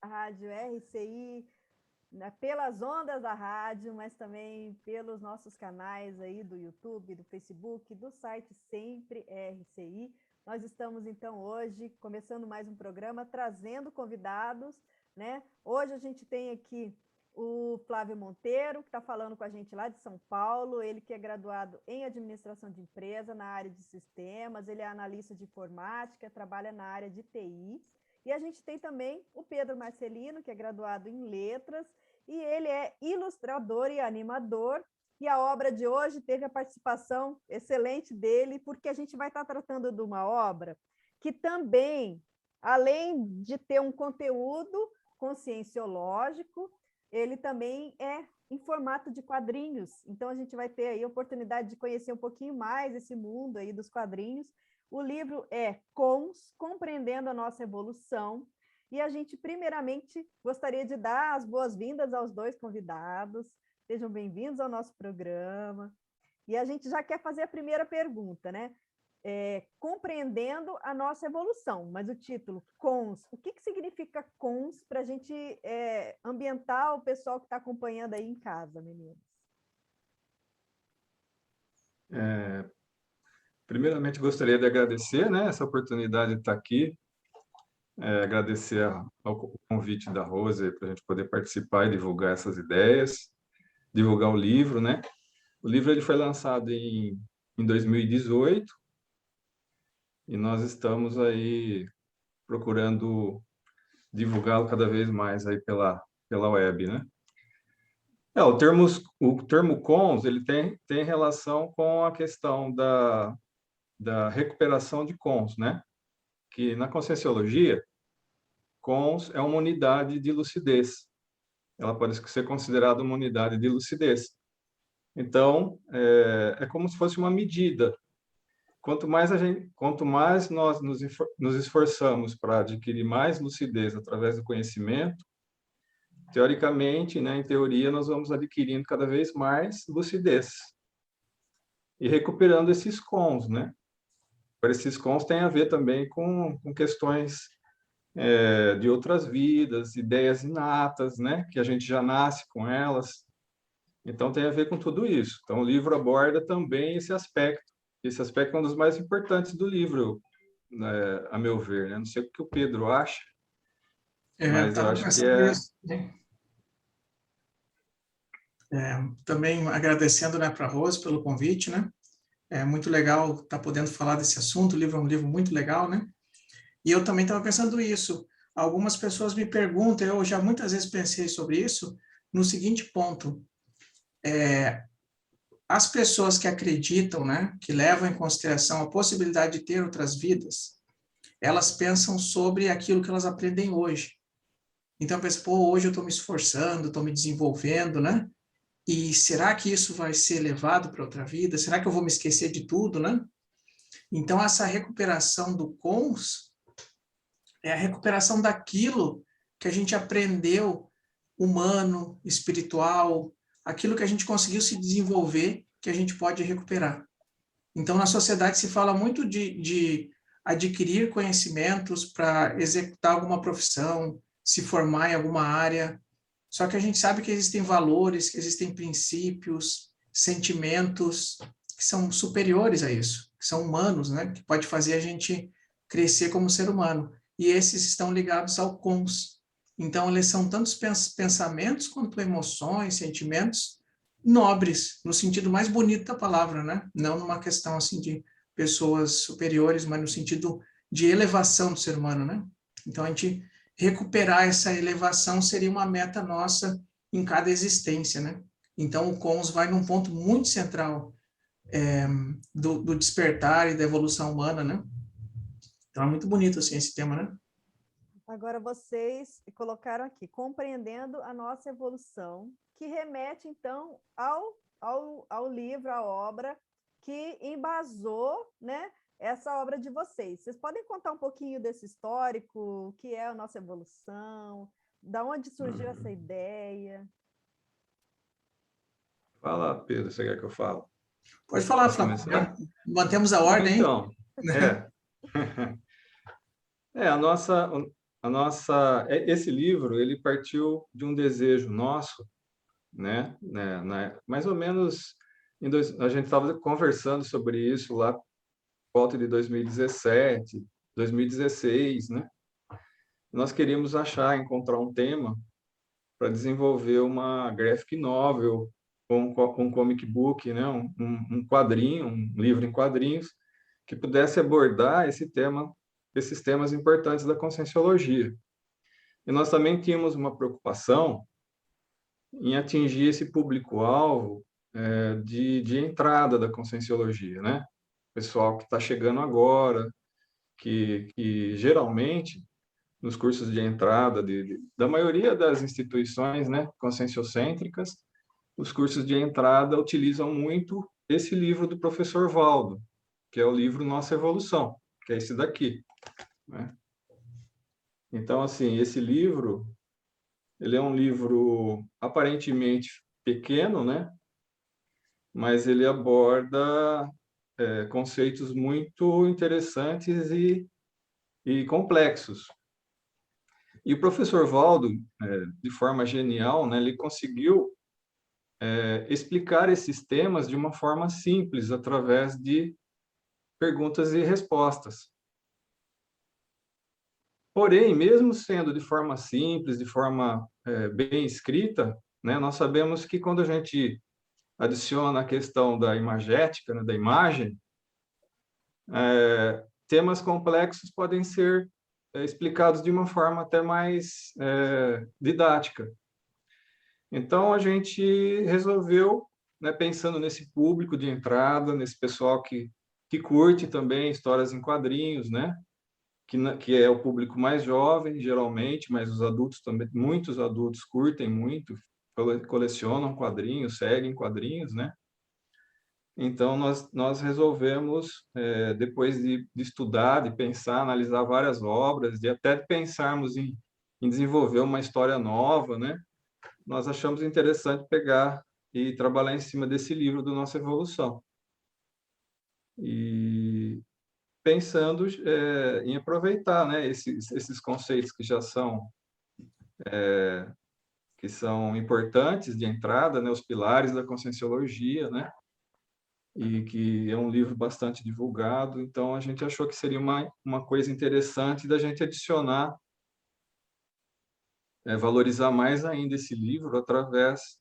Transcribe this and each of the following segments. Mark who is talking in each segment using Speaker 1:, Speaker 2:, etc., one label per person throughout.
Speaker 1: A Rádio RCI, né, pelas ondas da rádio, mas também pelos nossos canais aí do YouTube, do Facebook, do site Sempre RCI. Nós estamos, então, hoje, começando mais um programa, trazendo convidados, né? Hoje a gente tem aqui o Flávio Monteiro, que está falando com a gente lá de São Paulo, ele que é graduado em Administração de Empresa, na área de Sistemas, ele é analista de informática, trabalha na área de TI. E a gente tem também o Pedro Marcelino, que é graduado em Letras, e ele é ilustrador e animador. E a obra de hoje teve a participação excelente dele, porque a gente vai estar tratando de uma obra que também, além de ter um conteúdo conscienciológico, ele também é em formato de quadrinhos. Então, a gente vai ter aí a oportunidade de conhecer um pouquinho mais esse mundo aí dos quadrinhos. O livro é Cons, Compreendendo a Nossa Evolução, e a gente, primeiramente, gostaria de dar as boas-vindas aos dois convidados. Sejam bem-vindos ao nosso programa. E a gente já quer fazer a primeira pergunta, né? Compreendendo a nossa evolução, mas o título, Cons, o que significa Cons para a gente ambientar o pessoal que está acompanhando aí em casa, meninos?
Speaker 2: Primeiramente, gostaria de agradecer, né, essa oportunidade de estar aqui, agradecer ao convite da Rose para a gente poder participar e divulgar essas ideias, divulgar o livro, né? O livro ele foi lançado em 2018 e nós estamos aí procurando divulgá-lo cada vez mais aí pela web, né? O termo cons, ele tem relação com a questão da recuperação de cons, né? Que na Conscienciologia, cons é uma unidade de lucidez. Ela pode ser considerada uma unidade de lucidez. Então, é como se fosse uma medida. Quanto mais nós nos esforçamos para adquirir mais lucidez através do conhecimento, teoricamente, né, em teoria, nós vamos adquirindo cada vez mais lucidez e recuperando esses cons, né? Para esses cons tem a ver também com questões de outras vidas, ideias inatas, né? Que a gente já nasce com elas. Então, tem a ver com tudo isso. Então, o livro aborda também esse aspecto. Esse aspecto é um dos mais importantes do livro, né, a meu ver, né? Não sei o que o Pedro acha, mas eu
Speaker 3: Estava
Speaker 2: acho que
Speaker 3: pensando nisso, né? Também agradecendo, né, para a Rose pelo convite, né? É muito legal estar podendo falar desse assunto. O livro é um livro muito legal, né? E eu também estava pensando isso. Algumas pessoas me perguntam, eu já muitas vezes pensei sobre isso, no seguinte ponto: as pessoas que acreditam, né, que levam em consideração a possibilidade de ter outras vidas, elas pensam sobre aquilo que elas aprendem hoje. Então, eu penso, pô, hoje eu estou me esforçando, estou me desenvolvendo, né? E será que isso vai ser levado para outra vida? Será que eu vou me esquecer de tudo, né? Então, essa recuperação do cons é a recuperação daquilo que a gente aprendeu, humano, espiritual, aquilo que a gente conseguiu se desenvolver, que a gente pode recuperar. Então, na sociedade se fala muito de adquirir conhecimentos para executar alguma profissão, se formar em alguma área. Só que a gente sabe que existem valores, que existem princípios, sentimentos que são superiores a isso, que são humanos, né? Que pode fazer a gente crescer como ser humano. E esses estão ligados ao cons. Então, eles são tantos pensamentos quanto emoções, sentimentos nobres, no sentido mais bonito da palavra, né? Não numa questão assim de pessoas superiores, mas no sentido de elevação do ser humano, né? Então, a gente recuperar essa elevação seria uma meta nossa em cada existência, né? Então, o cons vai num ponto muito central do despertar e da evolução humana, né? Então, é muito bonito, assim, esse tema, né?
Speaker 1: Agora, vocês colocaram aqui, compreendendo a nossa evolução, que remete, então, ao livro, à obra, que embasou, né, essa obra de vocês. Vocês podem contar um pouquinho desse histórico, o que é a nossa evolução, da onde surgiu essa ideia?
Speaker 2: Fala, Pedro, você quer que eu fale?
Speaker 3: Pode falar,
Speaker 2: Posso
Speaker 3: Flávio.
Speaker 2: começar?
Speaker 3: Mantemos a ordem, hein?
Speaker 2: Então, é, é esse livro, ele partiu de um desejo nosso, né, mais ou menos, a gente estava conversando sobre isso lá por volta de 2017, 2016, né? Nós queríamos encontrar um tema para desenvolver uma graphic novel, ou um comic book, né? Um quadrinho, um livro em quadrinhos, que pudesse abordar esses temas importantes da Conscienciologia. E nós também tínhamos uma preocupação em atingir esse público-alvo de entrada da Conscienciologia, né? Pessoal que está chegando agora, que geralmente nos cursos de entrada da maioria das instituições, né, conscienciocêntricas, os cursos de entrada utilizam muito esse livro do professor Valdo, que é o livro Nossa Evolução, que é esse daqui, né? Então, assim, esse livro, ele é um livro aparentemente pequeno, né? Mas ele aborda conceitos muito interessantes e complexos. E o professor Valdo, de forma genial, né, ele conseguiu explicar esses temas de uma forma simples, através de perguntas e respostas. Porém, mesmo sendo de forma simples, de forma bem escrita, né, nós sabemos que quando a gente adiciona a questão da imagética, né, da imagem, temas complexos podem ser explicados de uma forma até mais didática. Então, a gente resolveu, né, pensando nesse público de entrada, nesse pessoal que curte também histórias em quadrinhos, né, que é o público mais jovem, geralmente, mas os adultos também, muitos adultos curtem muito, colecionam quadrinhos, seguem quadrinhos, né? Então, nós resolvemos, depois de estudar, de pensar, analisar várias obras, de até pensarmos em desenvolver uma história nova, né? Nós achamos interessante pegar e trabalhar em cima desse livro do Nossa Evolução. E pensando em aproveitar, né, esses conceitos que já são importantes de entrada, né, os pilares da Conscienciologia, né? E que é um livro bastante divulgado, então a gente achou que seria uma coisa interessante da gente adicionar, valorizar mais ainda esse livro através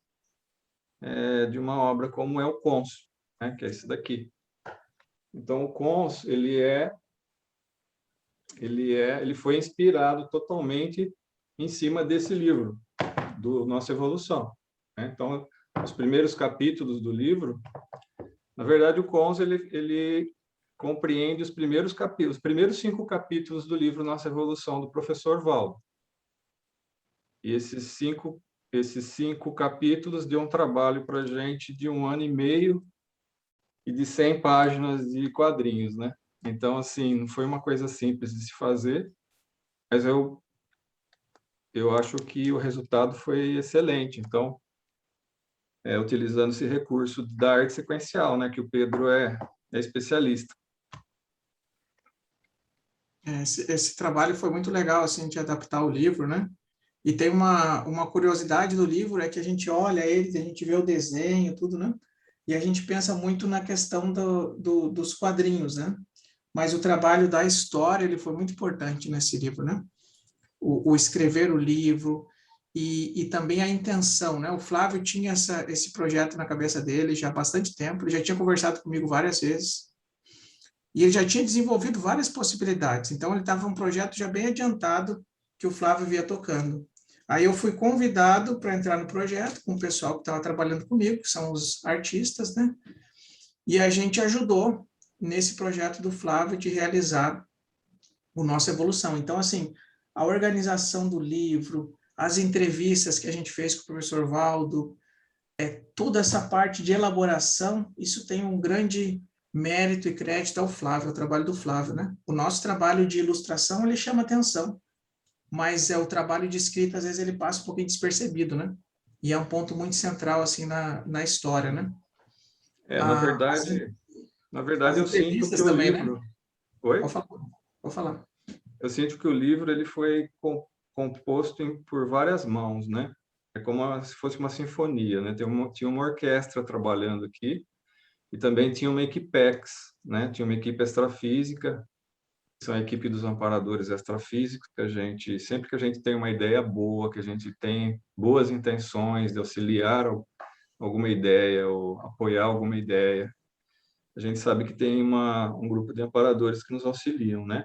Speaker 2: de uma obra como é o Cons, né, que é esse daqui. Então o Cons, ele foi inspirado totalmente em cima desse livro do Nossa Evolução, né? Então os primeiros capítulos do livro, na verdade, o Cons ele compreende os primeiros 5 capítulos do livro Nossa Evolução, do professor Valdo. E esses cinco capítulos deu um trabalho para a gente de 1 ano e meio e de 100 páginas de quadrinhos, né? Então, assim, não foi uma coisa simples de se fazer, mas eu acho que o resultado foi excelente. Então, utilizando esse recurso da arte sequencial, né, que o Pedro é especialista.
Speaker 3: Esse trabalho foi muito legal, assim, de adaptar o livro, né? E tem uma curiosidade do livro, é que a gente olha ele, a gente vê o desenho, tudo, né? E a gente pensa muito na questão dos quadrinhos, né? Mas o trabalho da história, ele foi muito importante nesse livro, né? O escrever o livro e também a intenção, né? O Flávio tinha esse projeto na cabeça dele já há bastante tempo, ele já tinha conversado comigo várias vezes, e ele já tinha desenvolvido várias possibilidades. Então, ele estava um projeto já bem adiantado que o Flávio via tocando. Aí eu fui convidado para entrar no projeto com o pessoal que estava trabalhando comigo, que são os artistas, né? E a gente ajudou nesse projeto do Flávio de realizar o Nossa Evolução. Então, assim, a organização do livro, as entrevistas que a gente fez com o professor Valdo, toda essa parte de elaboração, isso tem um grande mérito e crédito ao Flávio, ao trabalho do Flávio, né? O nosso trabalho de ilustração, ele chama atenção, mas o trabalho de escrita, às vezes, ele passa um pouquinho despercebido, né? E é um ponto muito central, assim, na história, né?
Speaker 2: Na
Speaker 3: Ah,
Speaker 2: verdade,
Speaker 3: as
Speaker 2: eu sinto que
Speaker 3: entrevistas
Speaker 2: o
Speaker 3: também, né?
Speaker 2: livro... Oi?
Speaker 3: Pode falar. Pode falar.
Speaker 2: Eu sinto que o livro ele foi composto por várias mãos, né? É como se fosse uma sinfonia, né? Tinha uma orquestra trabalhando aqui e também tinha uma equipex, né? Tinha uma equipe extrafísica, que são a equipe dos amparadores extrafísicos, que a gente, sempre que a gente tem uma ideia boa, que a gente tem boas intenções de auxiliar alguma ideia ou apoiar alguma ideia, a gente sabe que tem um grupo de amparadores que nos auxiliam, né?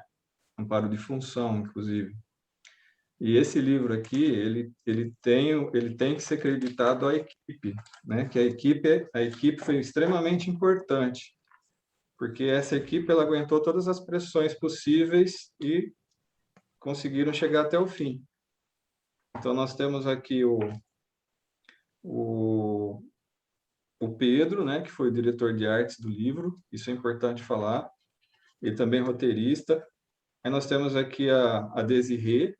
Speaker 2: Amparo de função, inclusive. E esse livro aqui, ele tem que ser creditado à equipe, né? Que a equipe foi extremamente importante, porque essa equipe ela aguentou todas as pressões possíveis e conseguiram chegar até o fim. Então nós temos aqui o, o Pedro, né? Que foi o diretor de artes do livro. Isso é importante falar. Ele também é roteirista. Aí nós temos aqui a Desirê,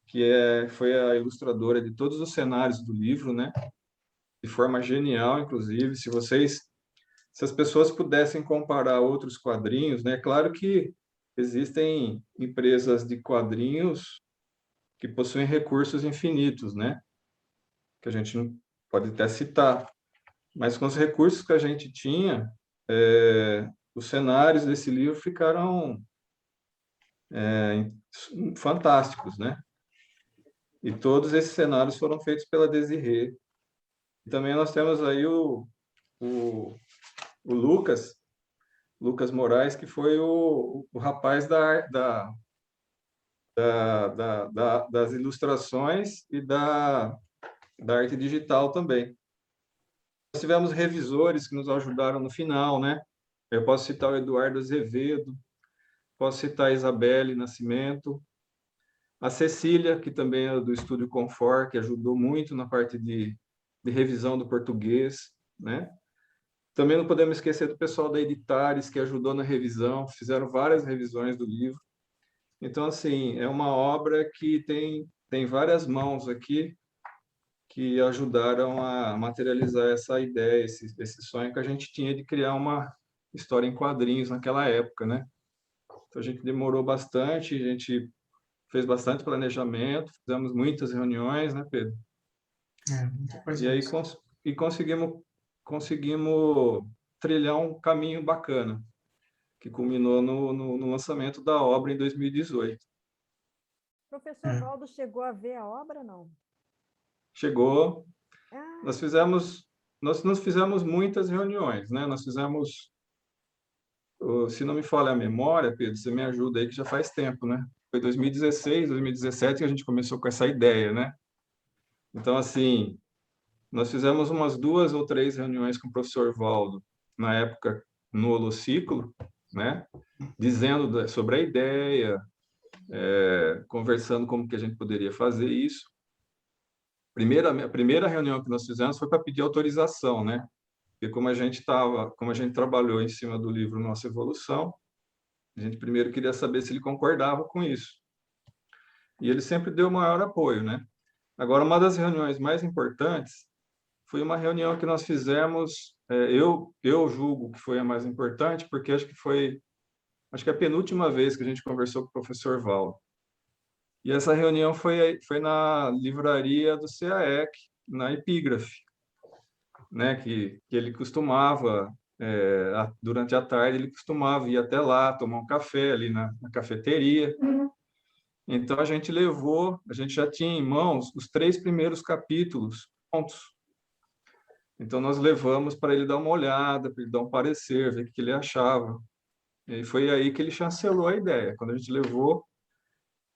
Speaker 2: que foi a ilustradora de todos os cenários do livro, né? De forma genial, inclusive. Se as pessoas pudessem comparar outros quadrinhos, né? Claro que existem empresas de quadrinhos que possuem recursos infinitos, né? Que a gente não pode até citar. Mas com os recursos que a gente tinha, os cenários desse livro ficaram fantásticos, né? E todos esses cenários foram feitos pela Desirê. E também nós temos aí o Lucas Moraes, que foi o rapaz das ilustrações e da arte digital também. Nós tivemos revisores que nos ajudaram no final, né? Eu posso citar o Eduardo Azevedo, posso citar a Isabelle Nascimento, a Cecília, que também é do Estúdio Confort, que ajudou muito na parte de revisão do português, né? Também não podemos esquecer do pessoal da Editares, que ajudou na revisão, fizeram várias revisões do livro. Então, assim, é uma obra que tem várias mãos aqui que ajudaram a materializar essa ideia, esse sonho que a gente tinha de criar uma história em quadrinhos naquela época, né? Então, a gente demorou bastante, a gente fez bastante planejamento, fizemos muitas reuniões, né, Pedro?
Speaker 3: Muita coisa
Speaker 2: E aí
Speaker 3: mesmo.
Speaker 2: conseguimos trilhar um caminho bacana, que culminou no lançamento da obra em 2018.
Speaker 1: Professor Valdo chegou a ver a obra, não?
Speaker 2: Chegou,
Speaker 1: Ah,
Speaker 2: nós fizemos muitas reuniões, né? Nós fizemos, se não me falha a memória, Pedro, você me ajuda aí, que já faz tempo, né? Foi 2016, 2017 que a gente começou com essa ideia, né? Então, assim, nós fizemos umas 2 ou 3 reuniões com o professor Valdo, na época, no Holociclo, né? Dizendo sobre a ideia, conversando como que a gente poderia fazer isso. A primeira reunião que nós fizemos foi para pedir autorização, né? Porque como a gente trabalhou em cima do livro Nossa Evolução, a gente primeiro queria saber se ele concordava com isso. E ele sempre deu maior apoio, né? Agora, uma das reuniões mais importantes foi uma reunião que nós fizemos, eu julgo que foi a mais importante, porque acho que é a penúltima vez que a gente conversou com o professor Val. E essa reunião foi na livraria do CAEC, na Epígrafe, né? Que ele costumava, durante a tarde, ele costumava ir até lá, tomar um café ali na cafeteria. Então, a gente já tinha em mãos os 3 primeiros capítulos prontos. Então, nós levamos para ele dar uma olhada, para ele dar um parecer, ver o que ele achava. E foi aí que ele chancelou a ideia. Quando a gente levou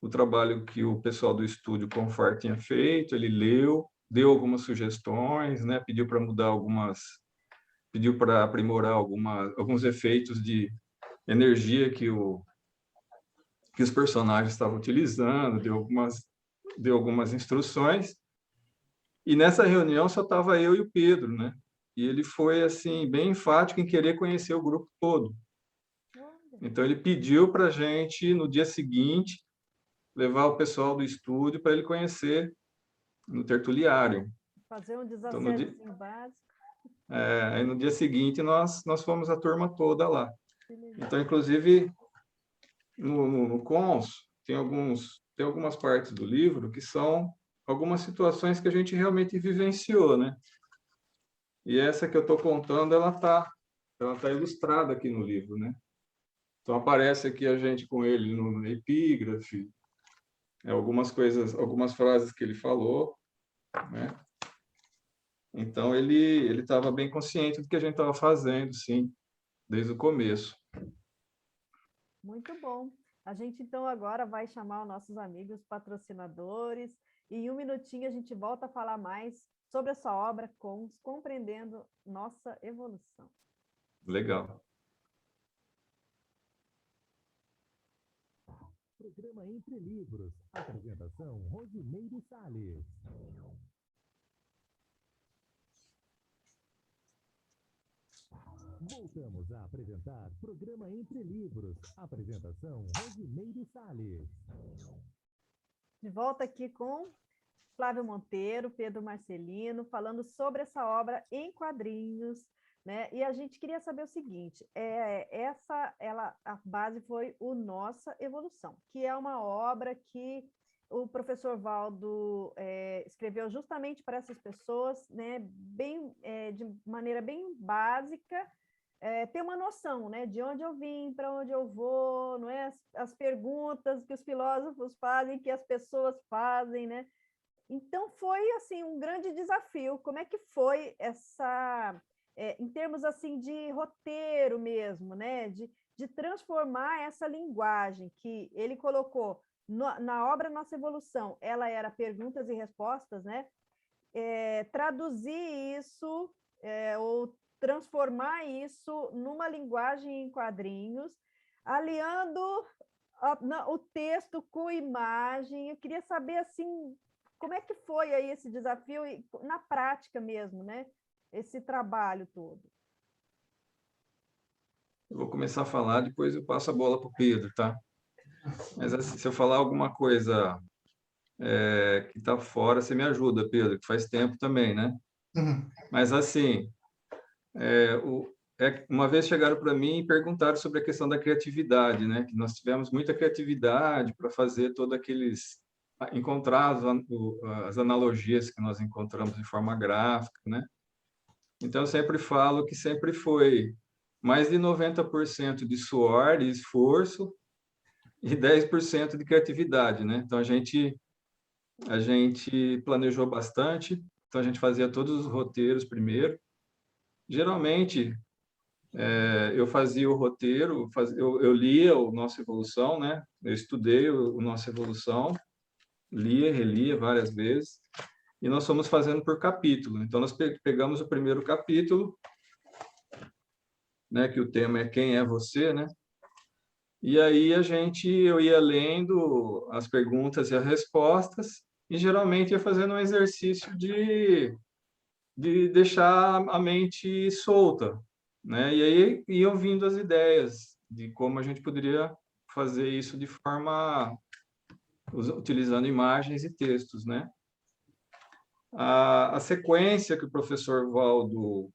Speaker 2: o trabalho que o pessoal do estúdio Confort tinha feito, ele leu, deu algumas sugestões, né? Pediu para aprimorar alguns efeitos de energia que os personagens estavam utilizando, deu algumas instruções. E nessa reunião só estava eu e o Pedro, né? e ele foi assim bem enfático em querer conhecer o grupo todo. Então ele pediu para a gente no dia seguinte levar o pessoal do estúdio para ele conhecer no tertuliário.
Speaker 1: Fazer um
Speaker 2: Então
Speaker 1: desassédio básico.
Speaker 2: aí no dia seguinte nós fomos a turma toda lá.
Speaker 1: Que legal.
Speaker 2: Então inclusive no Cons tem algumas partes do livro que são algumas situações que a gente realmente vivenciou, né? E essa que eu estou contando, ela tá ilustrada aqui no livro, né? Então aparece aqui a gente com ele no epígrafe, algumas coisas, algumas frases que ele falou, né? Então ele estava bem consciente do que a gente estava fazendo, sim, desde o começo.
Speaker 1: Muito bom. A gente, então, agora vai chamar os nossos amigos patrocinadores e em um minutinho a gente volta a falar mais sobre a sua obra, Compreendendo Nossa Evolução.
Speaker 2: Legal.
Speaker 4: Programa Entre Livros. Apresentação, Rosimeire Salles. Voltamos a apresentar Programa Entre Livros. Apresentação, Rosimeire Salles.
Speaker 1: De volta aqui com Flávio Monteiro, Pedro Marcelino, falando sobre essa obra em quadrinhos, né? E a gente queria saber o seguinte: a base foi o Nossa Evolução, que é uma obra que o professor Valdo escreveu justamente para essas pessoas, né? De maneira bem básica, ter uma noção, né? De onde eu vim, para onde eu vou, não é? As perguntas que os filósofos fazem, que as pessoas fazem, né? Então, foi, assim, um grande desafio. Como é que foi em termos, assim, de roteiro mesmo, né? De transformar essa linguagem que ele colocou na obra Nossa Evolução. Ela era perguntas e respostas, né? Traduzir isso, ou transformar isso numa linguagem em quadrinhos, aliando o texto com imagem. Eu queria saber, assim, como é que foi aí esse desafio, na prática mesmo, né? Esse trabalho todo.
Speaker 2: Eu vou começar a falar, depois eu passo a bola para o Pedro, tá? Mas assim, se eu falar alguma coisa que está fora, você me ajuda, Pedro, que faz tempo também, né?
Speaker 3: Uhum.
Speaker 2: Mas assim, uma vez chegaram para mim e perguntaram sobre a questão da criatividade, né? Que nós tivemos muita criatividade para fazer encontrar as analogias que nós encontramos de forma gráfica, né? Então eu sempre falo que sempre foi mais de 90% de suor e esforço e 10% de criatividade, né? Então a gente planejou bastante, então a gente fazia todos os roteiros primeiro. Geralmente eu fazia o roteiro, eu lia o Nossa Evolução, né? Eu estudei o Nossa Evolução, lia, relia várias vezes, e nós fomos fazendo por capítulo. Então nós pegamos o primeiro capítulo, né? Que o tema é Quem é Você, né? E aí eu ia lendo as perguntas e as respostas, e geralmente ia fazendo um exercício de deixar a mente solta, né? E aí iam vindo as ideias de como a gente poderia fazer isso de forma utilizando imagens e textos, né? A sequência que o professor Valdo,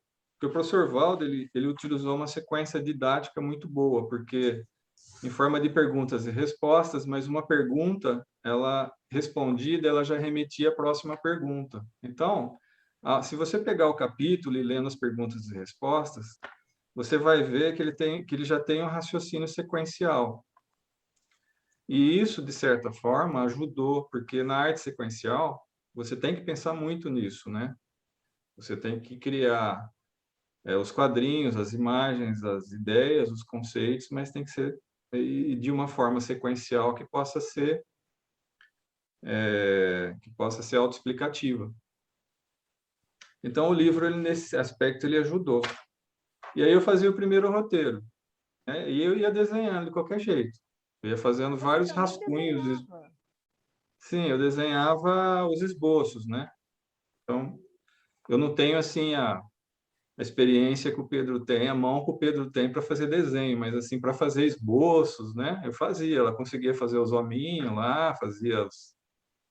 Speaker 2: ele utilizou uma sequência didática muito boa, porque em forma de perguntas e respostas, mas uma pergunta, ela respondida, ela já remetia à próxima pergunta. Então, se você pegar o capítulo e lendo as perguntas e respostas, você vai ver que ele já tem um raciocínio sequencial. E isso, de certa forma, ajudou, porque na arte sequencial, você tem que pensar muito nisso, né? Você tem que criar os quadrinhos, as imagens, as ideias, os conceitos, mas tem que ser de uma forma sequencial que possa ser autoexplicativa. Então o livro, nesse aspecto, ele ajudou. E aí eu fazia o primeiro roteiro, né? E eu ia desenhando de qualquer jeito. Eu ia fazendo vários rascunhos.
Speaker 1: Desenhava.
Speaker 2: Sim, eu desenhava os esboços, né? Então eu não tenho assim a experiência que o Pedro tem, a mão que o Pedro tem para fazer desenho, mas assim, para fazer esboços, né? Eu fazia, ela conseguia fazer os hominhos lá,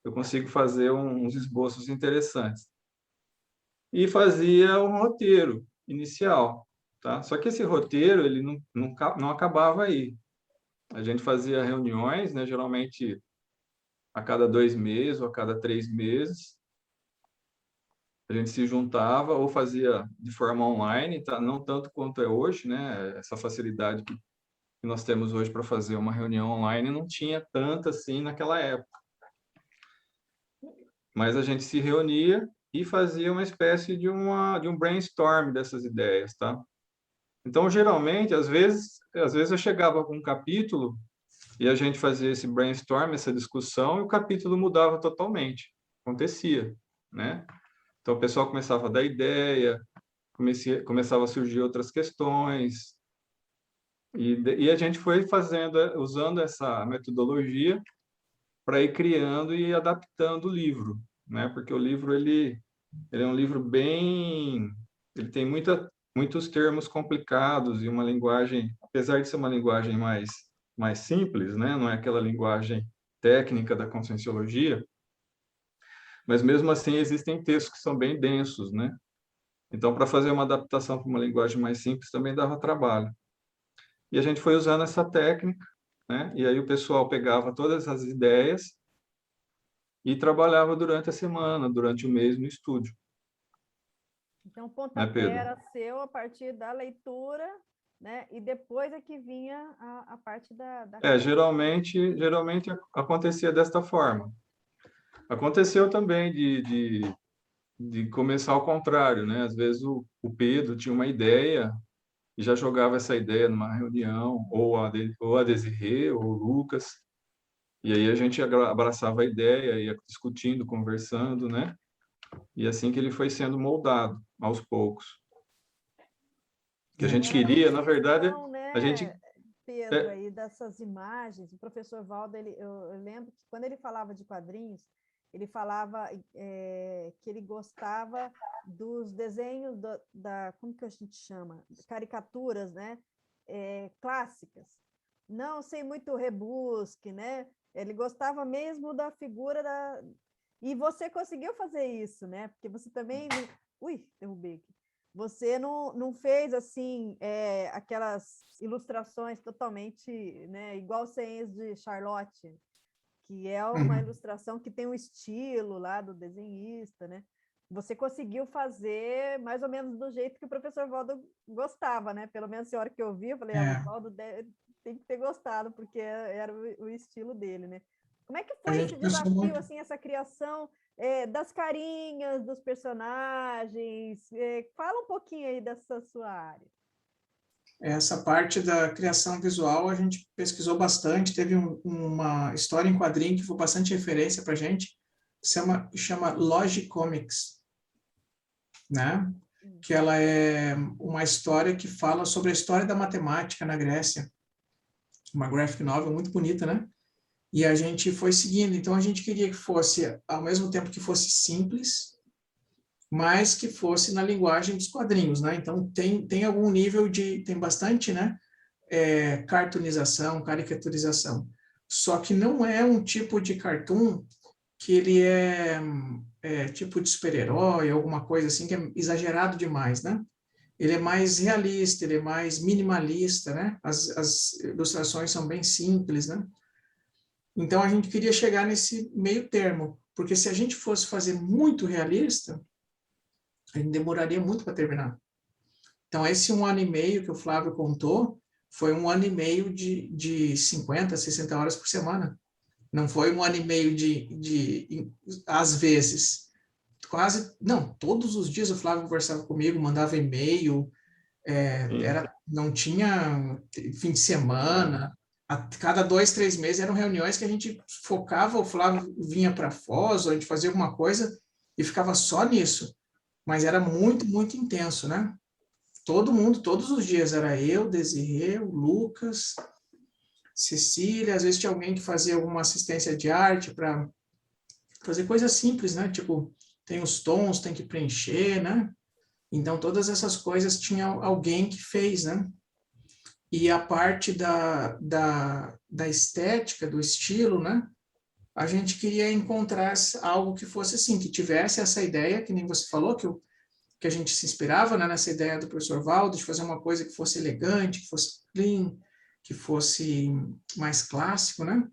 Speaker 2: eu consigo fazer uns esboços interessantes. E fazia um roteiro inicial, tá? Só que esse roteiro, ele não acabava aí. A gente fazia reuniões, né? Geralmente a cada 2 meses ou a cada 3 meses, a gente se juntava ou fazia de forma online, tá? Não tanto quanto é hoje, né? Essa facilidade que nós temos hoje para fazer uma reunião online não tinha tanta assim naquela época. Mas a gente se reunia e fazia uma espécie de um brainstorm dessas ideias, tá? Então, geralmente, às vezes eu chegava com um capítulo e a gente fazia esse brainstorm, essa discussão, e o capítulo mudava totalmente. Acontecia, né? Então, o pessoal começava a dar ideia, começava a surgir outras questões, e a gente foi fazendo, usando essa metodologia para ir criando e adaptando o livro, né? Porque o livro, ele é um livro ele tem muitos termos complicados e uma linguagem, apesar de ser uma linguagem mais simples, né? Não é aquela linguagem técnica da Conscienciologia, mas mesmo assim existem textos que são bem densos, né? Então, para fazer uma adaptação para uma linguagem mais simples também dava trabalho. E a gente foi usando essa técnica, né? E aí o pessoal pegava todas as ideias e trabalhava durante a semana, durante o mês no estúdio.
Speaker 1: Então, o
Speaker 2: Né,
Speaker 1: pontapé
Speaker 2: Pedro?
Speaker 1: era seu a partir da leitura, né? E depois é que vinha a parte da...
Speaker 2: Geralmente acontecia desta forma. Aconteceu também de começar ao contrário, né? Às vezes o Pedro tinha uma ideia e já jogava essa ideia numa reunião, ou a Desirê, ou o Lucas, e aí a gente abraçava a ideia, ia discutindo, conversando, né? E assim que ele foi sendo moldado, aos poucos. O que a gente
Speaker 1: Era a
Speaker 2: queria, na verdade,
Speaker 1: utilização,
Speaker 2: a gente...
Speaker 1: né, Pedro, aí dessas imagens. O professor Valdo, eu lembro que quando ele falava de quadrinhos, ele falava que ele gostava dos desenhos como que a gente chama? Caricaturas, né? Clássicas. Não sem muito rebusque, né? Ele gostava mesmo da figura da... E você conseguiu fazer isso, né? Porque você também... Ui, derrubei aqui. Você não fez assim aquelas ilustrações totalmente, né, igual senhas de Charlotte, que é uma ilustração que tem um estilo lá do desenhista, né? Você conseguiu fazer mais ou menos do jeito que o professor Valdo gostava, né? Pelo menos a hora que eu vi, eu falei, o Valdo tem que ter gostado, porque era o estilo dele, né? Como é que foi esse desafio, assim, essa criação das carinhas dos personagens? Fala um pouquinho aí dessa sua área.
Speaker 3: Essa parte da criação visual a gente pesquisou bastante, teve uma história em quadrinho que foi bastante referência para a gente, chama Logicomics, né? Que ela é uma história que fala sobre a história da matemática na Grécia. Uma graphic novel muito bonita, né? E a gente foi seguindo. Então, a gente queria que fosse, ao mesmo tempo que fosse simples, mas que fosse na linguagem dos quadrinhos, né? Então, tem algum nível tem bastante, né? Cartoonização, caricaturização. Só que não é um tipo de cartoon que ele é tipo de super-herói, alguma coisa assim, que é exagerado demais, né? Ele é mais realista, ele é mais minimalista, né? As ilustrações são bem simples, né? Então, a gente queria chegar nesse meio termo, porque se a gente fosse fazer muito realista, a gente demoraria muito para terminar. Então, esse 1 ano e meio que o Flávio contou, foi 1 ano e meio de 50, 60 horas por semana. Não foi 1 ano e meio às vezes, não, todos os dias o Flávio conversava comigo, mandava e-mail, não tinha fim de semana, a cada 2, 3 meses eram reuniões que a gente focava, o Flávio vinha para Foz, ou a gente fazia alguma coisa e ficava só nisso, mas era muito, muito intenso, né? Todo mundo, todos os dias, era eu, Desirê, o Lucas, Cecília, às vezes tinha alguém que fazia alguma assistência de arte para fazer coisas simples, né? Tipo, tem os tons, tem que preencher, né? Então, todas essas coisas tinha alguém que fez, né? E a parte da estética, do estilo, né? A gente queria encontrar algo que fosse assim, que tivesse essa ideia, que nem você falou, que a gente se inspirava, né, nessa ideia do professor Valdo, de fazer uma coisa que fosse elegante, que fosse clean, que fosse mais clássico, né?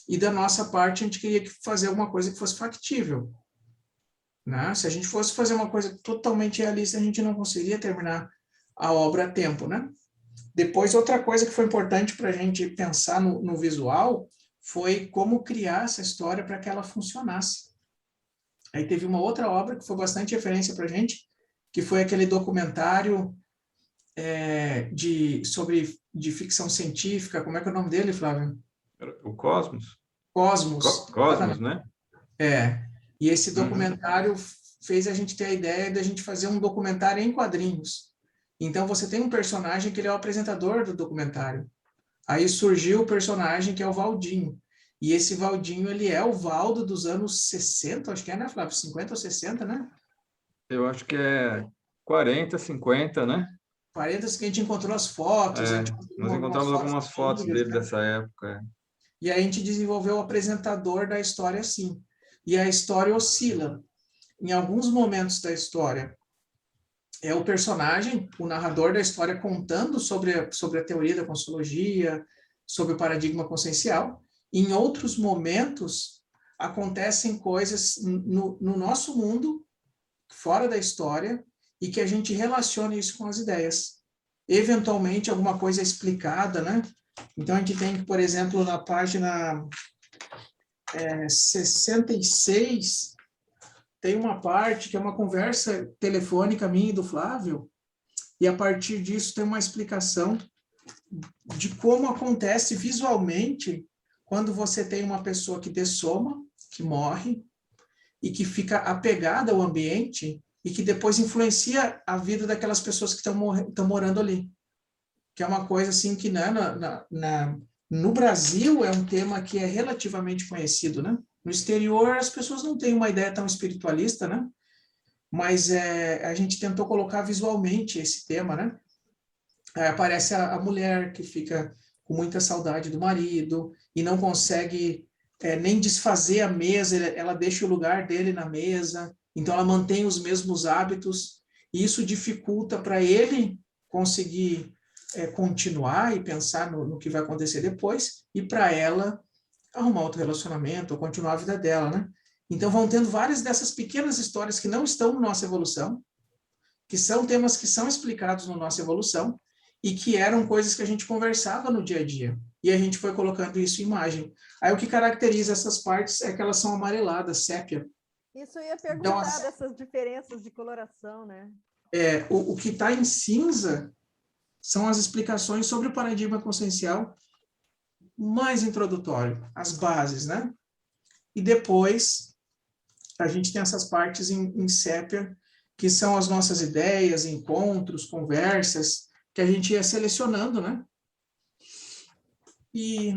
Speaker 3: E da nossa parte, a gente queria fazer uma coisa que fosse factível, né? Se a gente fosse fazer uma coisa totalmente realista, a gente não conseguiria terminar a obra a tempo, né? Depois, outra coisa que foi importante para a gente pensar no visual foi como criar essa história para que ela funcionasse. Aí teve uma outra obra que foi bastante referência para a gente, que foi aquele documentário de ficção científica. Como é que é o nome dele, Flávio?
Speaker 2: O Cosmos?
Speaker 3: Cosmos.
Speaker 2: Cosmos, né?
Speaker 3: E esse documentário fez a gente ter a ideia de a gente fazer um documentário em quadrinhos. Então, você tem um personagem que ele é o apresentador do documentário. Aí surgiu o personagem que é o Valdinho. E esse Valdinho, ele é o Valdo dos anos 60, acho que é, né, Flávio? 50 ou 60, né?
Speaker 2: Eu acho que é 40, 50, né?
Speaker 3: 40, que a gente encontrou as fotos.
Speaker 2: Nós encontramos algumas fotos
Speaker 3: antigas,
Speaker 2: dele
Speaker 3: né?
Speaker 2: dessa época.
Speaker 3: E aí a gente desenvolveu o apresentador da história assim. E a história oscila. Em alguns momentos da história, é o personagem, o narrador da história, contando sobre a teoria da consciologia, sobre o paradigma consciencial. Em outros momentos, acontecem coisas no nosso mundo, fora da história, e que a gente relaciona isso com as ideias. Eventualmente, alguma coisa é explicada, né? Então, a gente tem, por exemplo, na página 66, tem uma parte que é uma conversa telefônica minha e do Flávio, e a partir disso tem uma explicação de como acontece visualmente quando você tem uma pessoa que dessoma, que morre, e que fica apegada ao ambiente, e que depois influencia a vida daquelas pessoas que estão morando ali. Que é uma coisa assim que, né, no Brasil é um tema que é relativamente conhecido, né? No exterior as pessoas não têm uma ideia tão espiritualista, né? Mas a gente tentou colocar visualmente esse tema, né? Aí aparece a mulher que fica com muita saudade do marido e não consegue nem desfazer a mesa, ela deixa o lugar dele na mesa, então ela mantém os mesmos hábitos, e isso dificulta para ele conseguir continuar e pensar no que vai acontecer depois, e para ela arrumar outro relacionamento ou continuar a vida dela, né? Então vão tendo várias dessas pequenas histórias que não estão na nossa evolução, que são temas que são explicados na nossa evolução, e que eram coisas que a gente conversava no dia a dia. E a gente foi colocando isso em imagem. Aí o que caracteriza essas partes é que elas são amareladas, sépia.
Speaker 1: Isso eu ia perguntar então, dessas diferenças de coloração, né?
Speaker 3: O que está em cinza são as explicações sobre o paradigma consciencial mais introdutório, as bases, né? E depois a gente tem essas partes em sépia, que são as nossas ideias, encontros, conversas, que a gente ia selecionando, né? E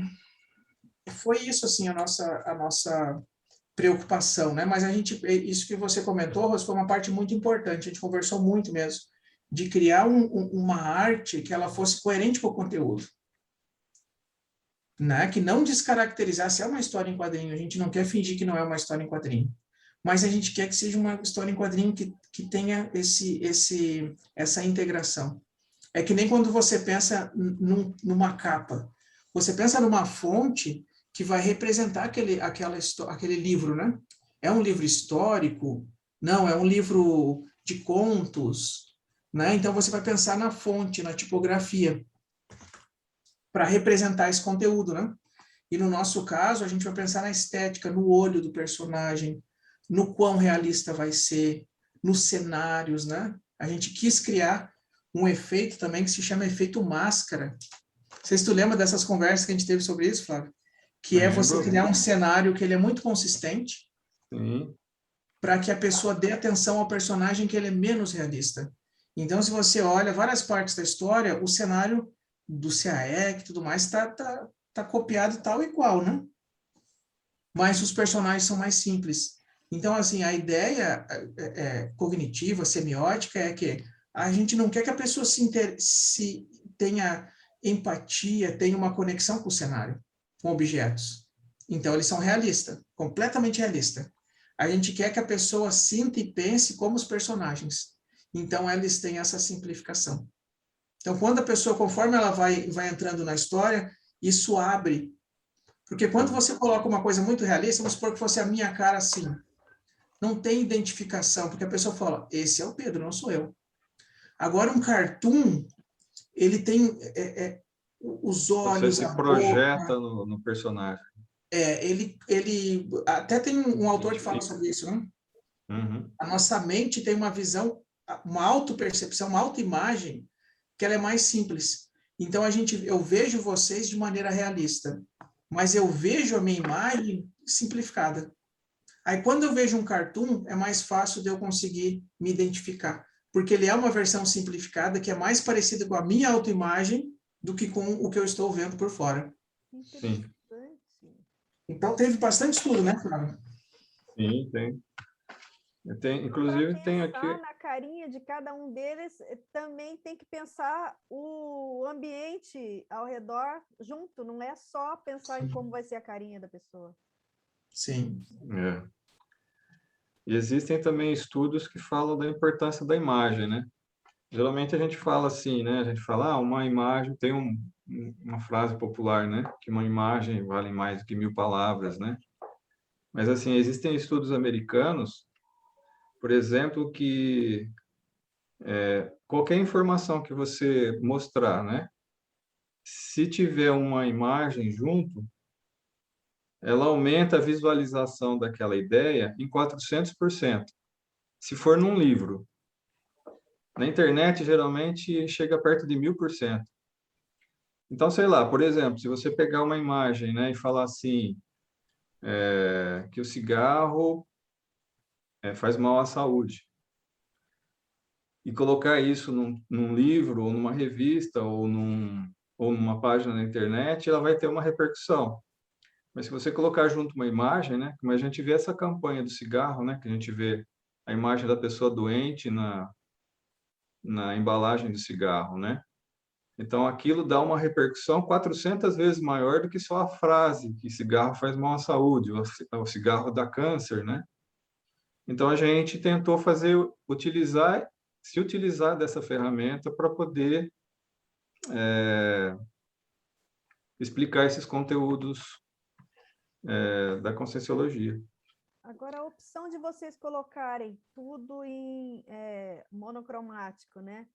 Speaker 3: foi isso, assim, a nossa preocupação, né? Mas isso que você comentou, Rose, foi uma parte muito importante, a gente conversou muito mesmo, de criar uma arte que ela fosse coerente com o conteúdo, né? Que não descaracterizasse, é uma história em quadrinho, a gente não quer fingir que não é uma história em quadrinho, mas a gente quer que seja uma história em quadrinho que tenha essa integração. É que nem quando você pensa numa capa. Você pensa numa fonte que vai representar aquele livro, né? É um livro histórico? Não, é um livro de contos, né? Então, você vai pensar na fonte, na tipografia, para representar esse conteúdo, né? E no nosso caso, a gente vai pensar na estética, no olho do personagem, no quão realista vai ser, nos cenários, né? A gente quis criar um efeito também que se chama efeito máscara. Não sei se tu lembra dessas conversas que a gente teve sobre isso, Flávio? Que é você criar um cenário que ele é muito consistente, para que a pessoa dê atenção ao personagem que ele é menos realista. Então, se você olha várias partes da história, o cenário do CAEC e tudo mais tá copiado tal e qual, né? Mas os personagens são mais simples. Então, assim, a ideia cognitiva, semiótica, é que a gente não quer que a pessoa se tenha empatia, tenha uma conexão com o cenário, com objetos. Então, eles são realistas, completamente realistas. A gente quer que a pessoa sinta e pense como os personagens. Então, eles têm essa simplificação. Então, quando a pessoa, conforme ela vai entrando na história, isso abre. Porque quando você coloca uma coisa muito realista, vamos supor que fosse a minha cara assim, não tem identificação, porque a pessoa fala, esse é o Pedro, não sou eu. Agora, um cartoon, ele tem os
Speaker 2: Você
Speaker 3: olhos, a
Speaker 2: se
Speaker 3: boca.
Speaker 2: projeta no personagem.
Speaker 3: Ele até tem um autor que fala
Speaker 2: Identifica.
Speaker 3: sobre isso, né?
Speaker 2: Uhum.
Speaker 3: A nossa mente tem uma visão, uma autopercepção, uma autoimagem, que ela é mais simples. Então, eu vejo vocês de maneira realista, mas eu vejo a minha imagem simplificada. Aí, quando eu vejo um cartoon, é mais fácil de eu conseguir me identificar, porque ele é uma versão simplificada que é mais parecida com a minha autoimagem do que com o que eu estou vendo por fora.
Speaker 2: Sim.
Speaker 3: Então, teve bastante estudo, né, Flávio?
Speaker 2: Sim, tem. Inclusive, tem aqui...
Speaker 1: Pensar na carinha de cada um deles, também tem que pensar o ambiente ao redor junto, não é só pensar em como vai ser a carinha da pessoa.
Speaker 3: Sim.
Speaker 2: É. E existem também estudos que falam da importância da imagem, né? Geralmente a gente fala assim, né? A gente fala, uma imagem, tem uma frase popular, né? Que uma imagem vale mais do que 1000 palavras, né? Mas, assim, existem estudos americanos, por exemplo, que qualquer informação que você mostrar, né? Se tiver uma imagem junto, ela aumenta a visualização daquela ideia em 400%, se for num livro. Na internet, geralmente, chega perto de 1000%. Então, sei lá, por exemplo, se você pegar uma imagem, né, e falar assim, que o cigarro faz mal à saúde, e colocar isso num livro, ou numa revista, ou numa página na internet, ela vai ter uma repercussão. Mas se você colocar junto uma imagem, né, como a gente vê essa campanha do cigarro, né, que a gente vê a imagem da pessoa doente na embalagem do cigarro, né? Então, aquilo dá uma repercussão 400 vezes maior do que só a frase que cigarro faz mal à saúde, ou o cigarro dá câncer, né? Então, a gente tentou se utilizar dessa ferramenta para poder explicar esses conteúdos da Conscienciologia.
Speaker 1: Agora, a opção de vocês colocarem tudo em monocromático, né?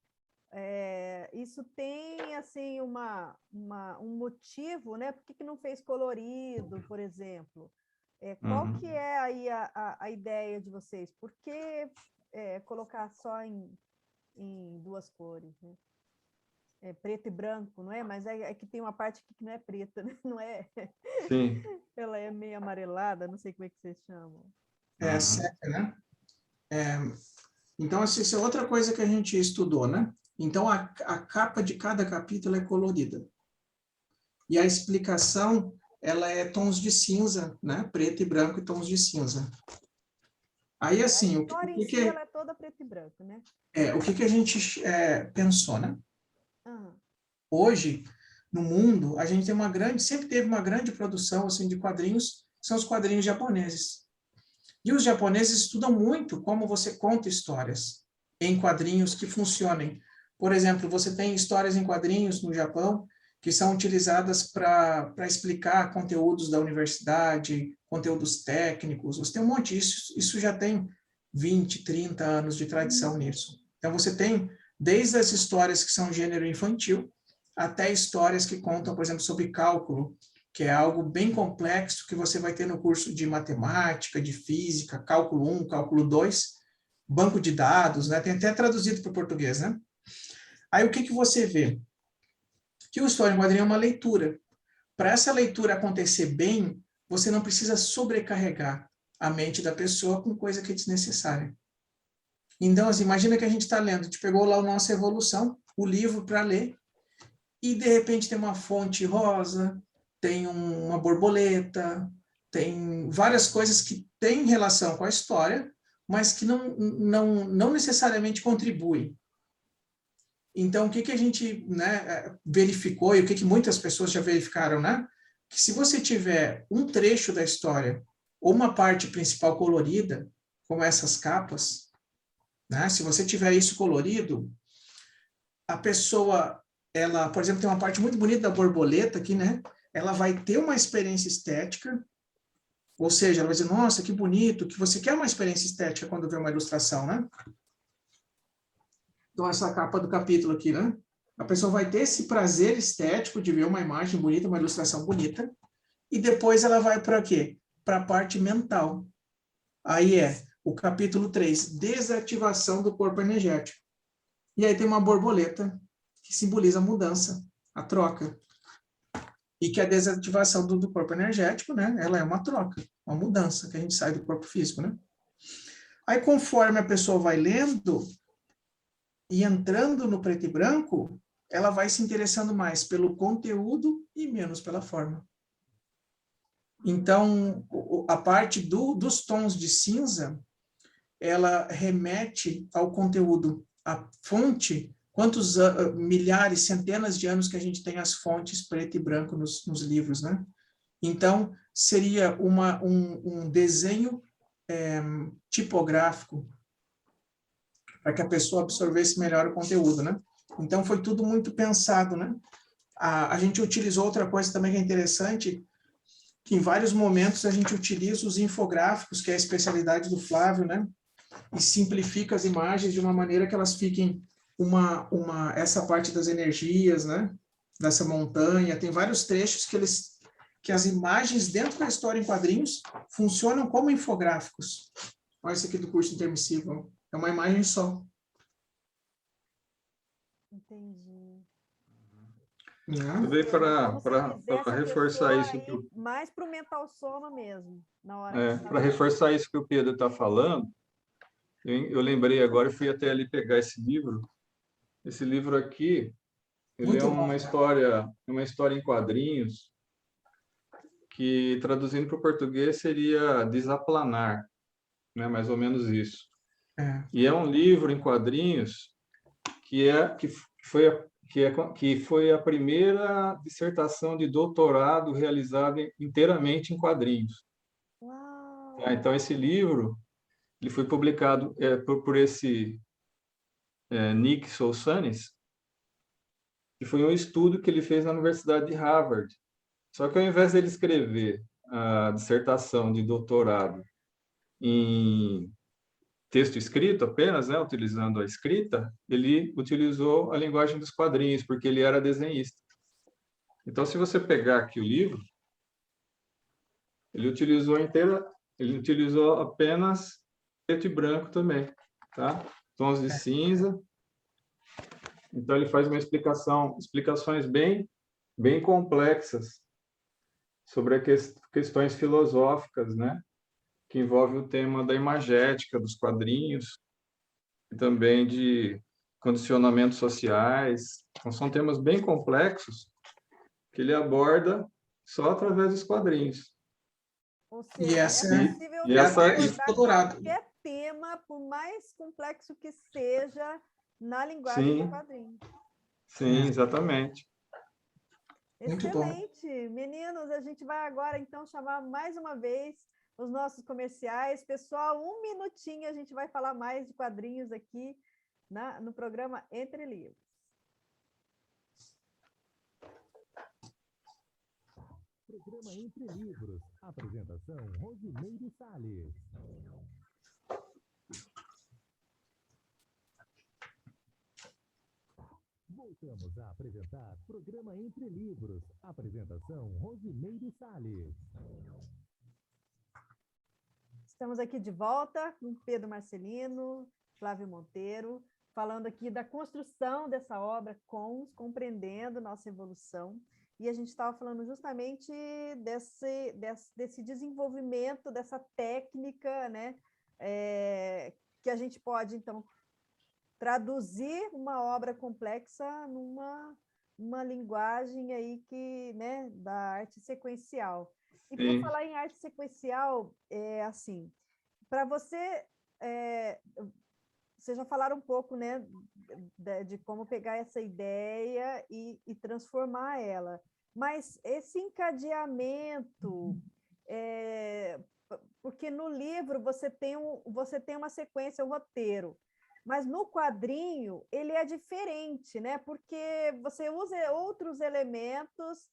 Speaker 1: Isso tem, assim, um motivo, né? Por que não fez colorido, por exemplo? Qual que é aí a ideia de vocês? Por que colocar só em duas cores, né? Preto e branco, não é? Mas é que tem uma parte aqui que não é preta, né? Não é?
Speaker 2: Sim.
Speaker 1: Ela é meio amarelada, não sei como é que vocês chamam.
Speaker 3: Seca, né? Então, essa é outra coisa que a gente estudou, né? Então, a capa de cada capítulo é colorida. E a explicação, ela é tons de cinza, né? Preto e branco e tons de cinza. Aí, assim,
Speaker 1: a história em si, ela é toda preto e branco, né?
Speaker 3: O que a gente pensou, né?
Speaker 1: Uhum.
Speaker 3: Hoje, no mundo, a gente tem sempre teve uma grande produção assim, de quadrinhos, são os quadrinhos japoneses. E os japoneses estudam muito como você conta histórias em quadrinhos que funcionem. Por exemplo, você tem histórias em quadrinhos no Japão que são utilizadas para explicar conteúdos da universidade, conteúdos técnicos. Você tem um monte disso. Isso já tem 20, 30 anos de tradição nisso. Então, você tem desde as histórias que são gênero infantil, até histórias que contam, por exemplo, sobre cálculo, que é algo bem complexo que você vai ter no curso de matemática, de física, cálculo 1, cálculo 2, banco de dados, né? Tem até traduzido para o português, né? Aí o que você vê? Que o História em Quadrinho é uma leitura. Para essa leitura acontecer bem, você não precisa sobrecarregar a mente da pessoa com coisa que é desnecessária. Então, assim, imagina que a gente está lendo, a gente pegou lá a nossa evolução, o livro para ler, e de repente tem uma fonte rosa, tem uma borboleta, tem várias coisas que têm relação com a história, mas que não necessariamente contribuem. Então, o que que a gente, né, verificou, e o que que muitas pessoas já verificaram, né? Que se você tiver um trecho da história, ou uma parte principal colorida, como essas capas, né? Se você tiver isso colorido, a pessoa, ela, por exemplo, tem uma parte muito bonita da borboleta aqui, né? Ela vai ter uma experiência estética, ou seja, ela vai dizer, nossa, que bonito, que você quer uma experiência estética quando vê uma ilustração, né? Então, essa capa do capítulo aqui, né? A pessoa vai ter esse prazer estético de ver uma imagem bonita, uma ilustração bonita, e depois ela vai para quê? Para a parte mental. Aí é o capítulo 3, desativação do corpo energético. E aí tem uma borboleta que simboliza a mudança, a troca. E que a desativação do corpo energético, né? Ela é uma troca, uma mudança, que a gente sai do corpo físico, né? Aí, conforme a pessoa vai lendo e entrando no preto e branco, ela vai se interessando mais pelo conteúdo e menos pela forma. Então, a parte dos tons de cinza, ela remete ao conteúdo, à fonte, quantos milhares, centenas de anos que a gente tem as fontes preto e branco nos livros, né? Então, seria um desenho tipográfico para que a pessoa absorvesse melhor o conteúdo, né? Então, foi tudo muito pensado, né? A gente utilizou outra coisa também que é interessante, que em vários momentos a gente utiliza os infográficos, que é a especialidade do Flávio, né? E simplifica as imagens de uma maneira que elas fiquem essa parte das energias, né? Dessa montanha, tem vários trechos que as imagens dentro da história em quadrinhos funcionam como infográficos. Olha esse aqui do curso intermissivo, é uma imagem só.
Speaker 1: Entendi.
Speaker 2: Também para
Speaker 1: Como se fizesse a
Speaker 2: reforçar
Speaker 1: pessoa
Speaker 2: isso que
Speaker 1: ir mais para o mental soma mesmo, na hora que
Speaker 2: para reforçar isso que o Pedro está falando, eu lembrei agora e fui até ali pegar esse livro. Esse livro aqui, ele é
Speaker 3: Muito bom.
Speaker 2: uma história em quadrinhos que, traduzindo para o português, seria Desaplanar, né? Mais ou menos isso.
Speaker 3: É.
Speaker 2: E é um livro em quadrinhos que foi a primeira dissertação de doutorado realizada inteiramente em quadrinhos.
Speaker 1: Uau!
Speaker 2: Então, esse livro ele foi publicado por esse Nick Sousanis, que foi um estudo que ele fez na Universidade de Harvard. Só que ao invés dele escrever a dissertação de doutorado em texto escrito apenas, né, utilizando a escrita, ele utilizou a linguagem dos quadrinhos, porque ele era desenhista. Então, se você pegar aqui o livro, ele utilizou apenas preto e branco também, tá? Tons de cinza. Então, ele faz explicações bem complexas sobre questões filosóficas, né? Que envolve o tema da imagética dos quadrinhos e também de condicionamentos sociais. Então, são temas bem complexos que ele aborda só através dos quadrinhos.
Speaker 1: Ou
Speaker 3: E
Speaker 1: seja,
Speaker 3: essa
Speaker 1: é possível
Speaker 2: e essa
Speaker 1: abordar
Speaker 3: doutorado.
Speaker 1: qualquer tema, por mais complexo que seja, na linguagem
Speaker 2: Sim.
Speaker 1: do quadrinho.
Speaker 2: Sim, exatamente.
Speaker 3: Muito bom.
Speaker 1: Excelente! Meninos, a gente vai agora, então, chamar mais uma vez os nossos comerciais. Pessoal, um minutinho, a gente vai falar mais de quadrinhos aqui no programa Entre Livros.
Speaker 4: Programa Entre Livros. Apresentação, Rosimeire Salles. Voltamos a apresentar Programa Entre Livros. Apresentação, Rosimeire Salles.
Speaker 1: Estamos aqui de volta com Pedro Marcelino, Flávio Monteiro, falando aqui da construção dessa obra, compreendendo nossa evolução. E a gente estava falando justamente desse desenvolvimento, dessa técnica, né? Que a gente pode, então, traduzir uma obra complexa numa linguagem aí né, da arte sequencial. E por falar em arte sequencial, assim, para você vocês já falaram um pouco, né, de como pegar essa ideia e transformar ela. Mas esse encadeamento, porque no livro você tem uma sequência, um roteiro, mas no quadrinho ele é diferente, né? Porque você usa outros elementos,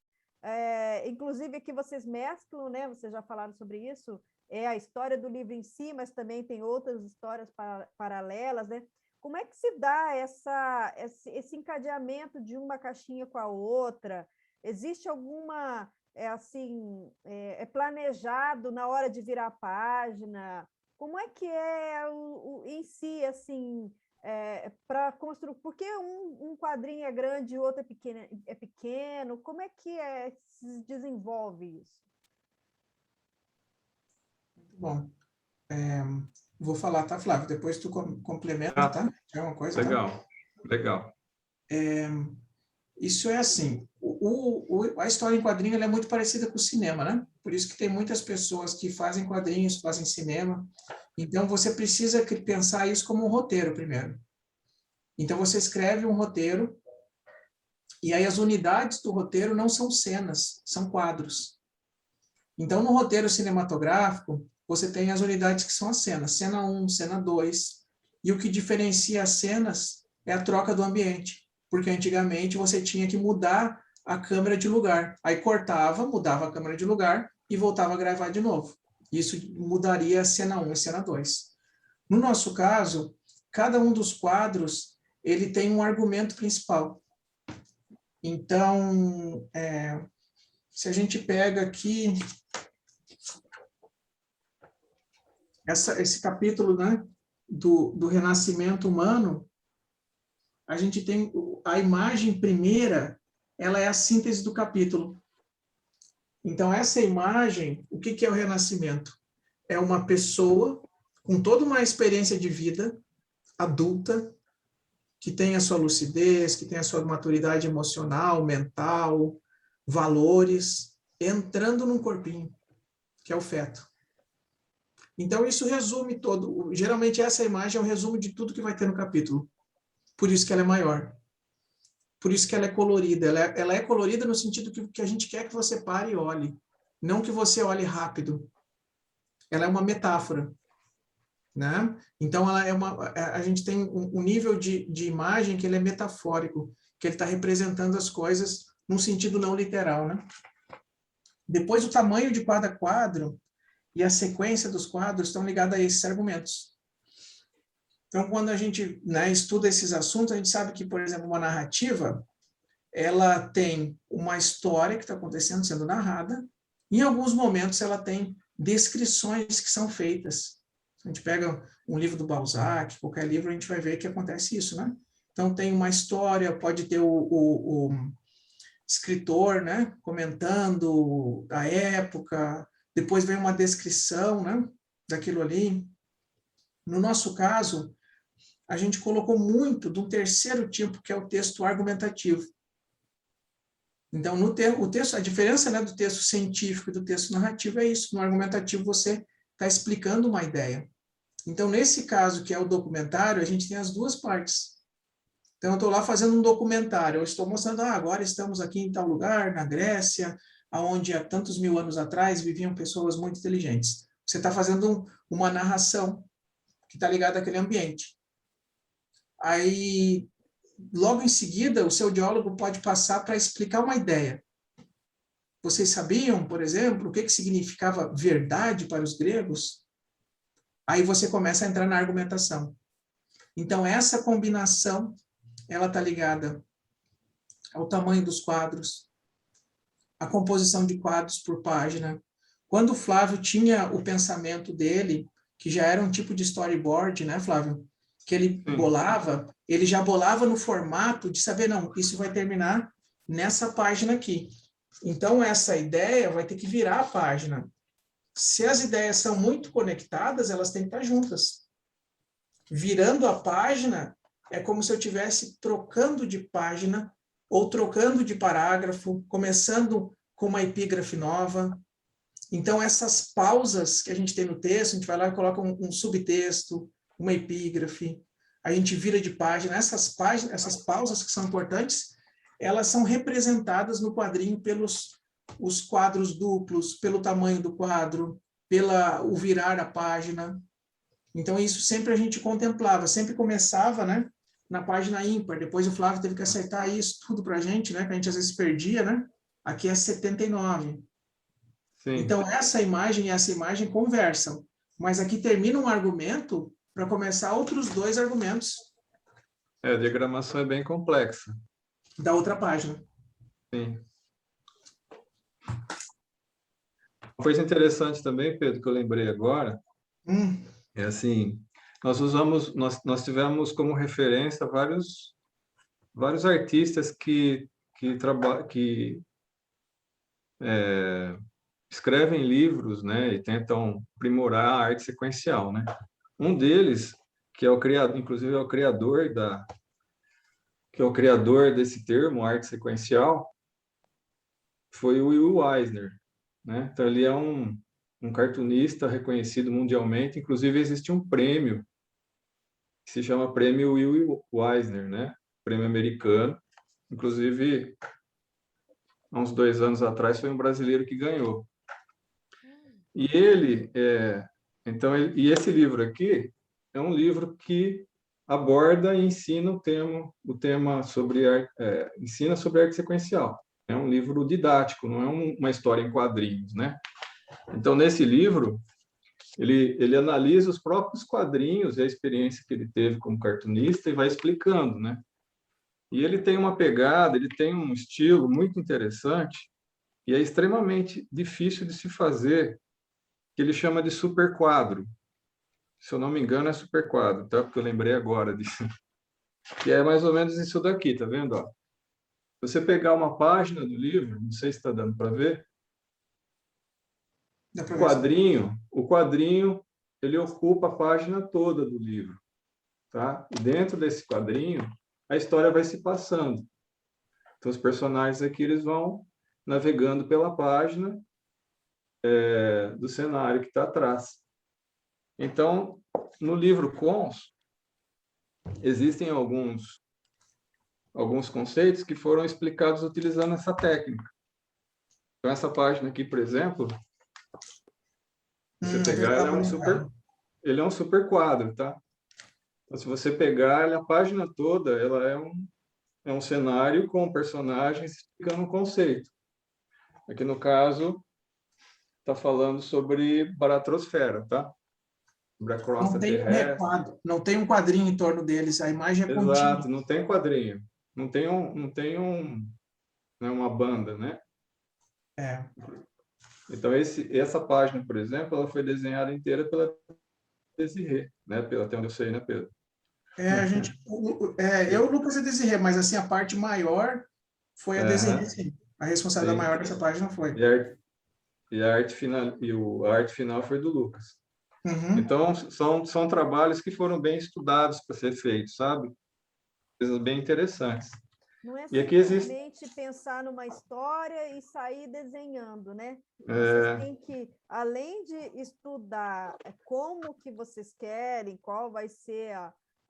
Speaker 1: inclusive que vocês mesclam, né? Vocês já falaram sobre isso, é a história do livro em si, mas também tem outras histórias paralelas, né? Como é que se dá esse encadeamento de uma caixinha com a outra? Existe alguma, planejado na hora de virar a página? Como é que é em si, assim, para construir? Por que um quadrinho é grande e o outro é pequeno? Como é que se desenvolve isso?
Speaker 3: Bom, vou falar, tá, Flávio? Depois tu complementa, tá? É uma coisa,
Speaker 2: legal,
Speaker 3: tá?
Speaker 2: legal.
Speaker 3: Isso é assim, a história em quadrinho ela é muito parecida com o cinema, né? Por isso que tem muitas pessoas que fazem quadrinhos, fazem cinema. Então, você precisa pensar isso como um roteiro primeiro. Então, você escreve um roteiro e aí as unidades do roteiro não são cenas, são quadros. Então, no roteiro cinematográfico, você tem as unidades que são as cenas, cena 1, cena 2, e o que diferencia as cenas é a troca do ambiente, porque antigamente você tinha que mudar a câmera de lugar, aí cortava, mudava a câmera de lugar e voltava a gravar de novo. Isso mudaria a cena 1 e cena 2. No nosso caso, cada um dos quadros, ele tem um argumento principal. Então, se a gente pega aqui esse capítulo, né, do renascimento humano, a gente tem a imagem primeira, ela é a síntese do capítulo. Então, essa imagem, o que é o renascimento? É uma pessoa com toda uma experiência de vida adulta, que tem a sua lucidez, que tem a sua maturidade emocional, mental, valores, entrando num corpinho, que é o feto. Então, isso resume todo. Geralmente, essa imagem é o resumo de tudo que vai ter no capítulo. Por isso que ela é maior. Por isso que ela é colorida. Ela é colorida no sentido que a gente quer que você pare e olhe. Não que você olhe rápido. Ela é uma metáfora. Né? Então, a gente tem um nível de imagem que ele é metafórico, que ele está representando as coisas num sentido não literal. Né? Depois, o tamanho de cada quadro e a sequência dos quadros estão ligados a esses argumentos. Então, quando a gente, né, estuda esses assuntos, a gente sabe que, por exemplo, uma narrativa, ela tem uma história que está acontecendo, sendo narrada, e em alguns momentos ela tem descrições que são feitas. A gente pega um livro do Balzac, qualquer livro, a gente vai ver que acontece isso, né? Então, tem uma história, pode ter o escritor, né, comentando a época, depois vem uma descrição, né, daquilo ali. No nosso caso, a gente colocou muito de um terceiro tipo, que é o texto argumentativo. Então, o texto, a diferença, né, do texto científico e do texto narrativo é isso. No argumentativo, você está explicando uma ideia. Então, nesse caso, que é o documentário, a gente tem as duas partes. Então, eu estou lá fazendo um documentário. Eu estou mostrando, agora estamos aqui em tal lugar, na Grécia, onde há tantos mil anos atrás viviam pessoas muito inteligentes. Você está fazendo uma narração que está ligada àquele ambiente. Aí, logo em seguida, o seu diálogo pode passar para explicar uma ideia. Vocês sabiam, por exemplo, o que significava verdade para os gregos? Aí você começa a entrar na argumentação. Então, essa combinação, ela está ligada ao tamanho dos quadros, à composição de quadros por página. Quando o Flávio tinha o pensamento dele, que já era um tipo de storyboard, né, Flávio? Que ele bolava, ele já bolava no formato de saber, não, isso vai terminar nessa página aqui. Então, essa ideia vai ter que virar a página. Se as ideias são muito conectadas, elas têm que estar juntas. Virando a página, é como se eu estivesse trocando de página ou trocando de parágrafo, começando com uma epígrafe nova. Então, essas pausas que a gente tem no texto, a gente vai lá e coloca um subtexto, uma epígrafe. a gente vira de página. Essas páginas, essas pausas que são importantes, elas são representadas no quadrinho pelos os quadros duplos, pelo tamanho do quadro, o virar a página. Então, isso sempre a gente contemplava, sempre começava, né, na página ímpar. Depois o Flávio teve que acertar isso tudo para a gente, né, que a gente às vezes perdia, né? Aqui é 79.
Speaker 2: Sim.
Speaker 3: Então, essa imagem e essa imagem conversam. Mas aqui termina um argumento para começar outros 2 argumentos.
Speaker 2: A diagramação é bem complexa.
Speaker 3: Da outra página.
Speaker 2: Sim. Uma coisa interessante também, Pedro, que eu lembrei agora, é assim, nós tivemos como referência vários artistas que escrevem livros, né, e tentam aprimorar a arte sequencial, né? Um deles, que é o criador, inclusive é o criador desse termo, arte sequencial, foi o Will Eisner, né? Então ele é um cartunista reconhecido mundialmente, inclusive existe um prêmio que se chama Prêmio Will Eisner, né? Prêmio americano. Inclusive, há uns 2 anos atrás foi um brasileiro que ganhou. E e esse livro aqui é um livro que aborda e ensina o tema sobre ensina sobre arte sequencial. É um livro didático, não é uma história em quadrinhos, né? Então, nesse livro, ele analisa os próprios quadrinhos e a experiência que ele teve como cartunista e vai explicando, né? E ele tem uma pegada, ele tem um estilo muito interessante e é extremamente difícil de se fazer, que ele chama de superquadro. Se eu não me engano, é superquadro, tá? Porque eu lembrei agora disso. Que é mais ou menos isso daqui, tá vendo? Ó? Você pegar uma página do livro, não sei se está dando para ver, o quadrinho, ele ocupa a página toda do livro, tá? E dentro desse quadrinho, a história vai se passando. Então, os personagens aqui, eles vão navegando pela página do cenário que está atrás. Então, no livro Cons, existem alguns conceitos que foram explicados utilizando essa técnica. Então, essa página aqui, por exemplo, você pegar, ele é um super quadro, tá? Então, se você pegar a página toda, ela é um cenário com personagens explicando um conceito. Aqui, no caso, está falando sobre baratrosfera, tá? Sobre a crosta terrestre.
Speaker 3: Não tem um quadrinho em torno deles, a imagem é contínua.
Speaker 2: Exato, não tem quadrinho. Não tem uma banda, né? Então, essa página, por exemplo, ela foi desenhada inteira pela Desirê, né? Até onde eu sei, né, Pedro?
Speaker 3: Eu nunca sei Desirê, mas assim, a parte maior foi a Desirê, sim. A responsabilidade maior dessa página foi.
Speaker 2: E a arte final foi do Lucas. Então, são trabalhos que foram bem estudados para ser feitos, sabe? Coisas bem interessantes.
Speaker 1: Não é simplesmente pensar numa história e sair desenhando, né? Vocês têm que, além de estudar como que vocês querem, qual vai ser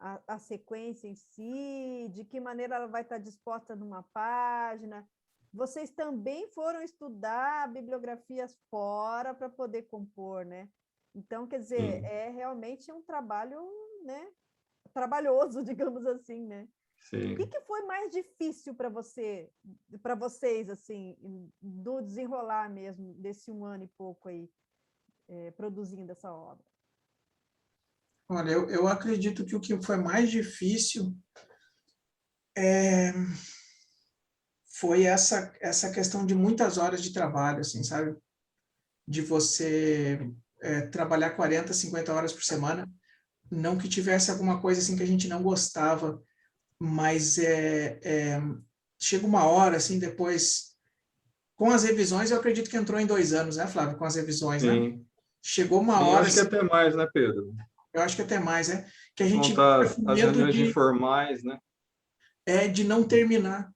Speaker 1: a sequência em si, de que maneira ela vai estar disposta numa página, vocês também foram estudar bibliografias fora para poder compor, né? Então, quer dizer, é realmente um trabalho, né, trabalhoso, digamos assim, né?
Speaker 2: Sim.
Speaker 1: O que foi mais difícil para vocês, assim, do desenrolar mesmo desse 1 ano e pouco aí, produzindo essa obra?
Speaker 3: Olha, eu acredito que o que foi mais difícil foi essa questão de muitas horas de trabalho, assim, sabe? De você trabalhar 40, 50 horas por semana, não que tivesse alguma coisa assim que a gente não gostava, mas chega uma hora, assim, depois, com as revisões, eu acredito que entrou em 2 anos, né, Flávio? Com as revisões,
Speaker 2: Sim.
Speaker 3: né? Chegou uma hora...
Speaker 2: Eu acho que até mais, né, Pedro?
Speaker 3: Eu acho que até mais, né? Que a gente
Speaker 2: montar
Speaker 3: fica com
Speaker 2: as
Speaker 3: medo
Speaker 2: reuniões informais, né?
Speaker 3: De não terminar.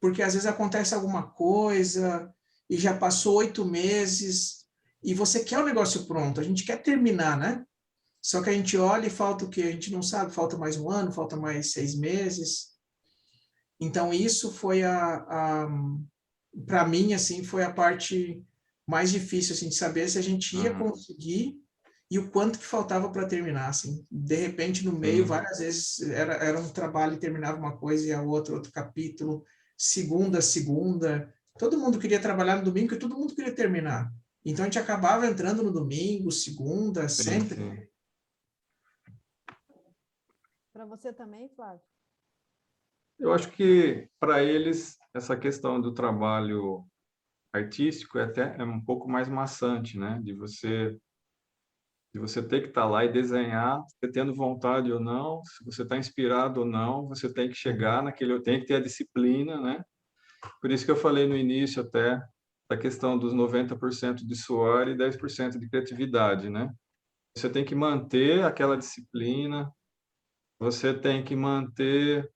Speaker 3: Porque às vezes acontece alguma coisa e já passou 8 meses e você quer o negócio pronto, a gente quer terminar, né? Só que a gente olha e falta o quê? A gente não sabe, falta mais um ano, falta mais 6 meses. Então, isso foi para mim, assim, foi a parte mais difícil, assim, de saber se a gente ia conseguir e o quanto que faltava para terminar, assim. De repente, no meio, várias vezes, era um trabalho e terminava uma coisa e a outra, outro capítulo, segunda, todo mundo queria trabalhar no domingo e todo mundo queria terminar. Então, a gente acabava entrando no domingo, segunda, sempre.
Speaker 2: Sim.
Speaker 1: Para você também, Flávio?
Speaker 2: Eu acho que, para eles, essa questão do trabalho artístico é um pouco mais maçante, né? De você ter que estar lá e desenhar, você tendo vontade ou não, se você está inspirado ou não, você tem que chegar tem que ter a disciplina, né? Por isso que eu falei no início até da questão dos 90% de suor e 10% de criatividade, né? Você tem que manter aquela disciplina, você tem que manter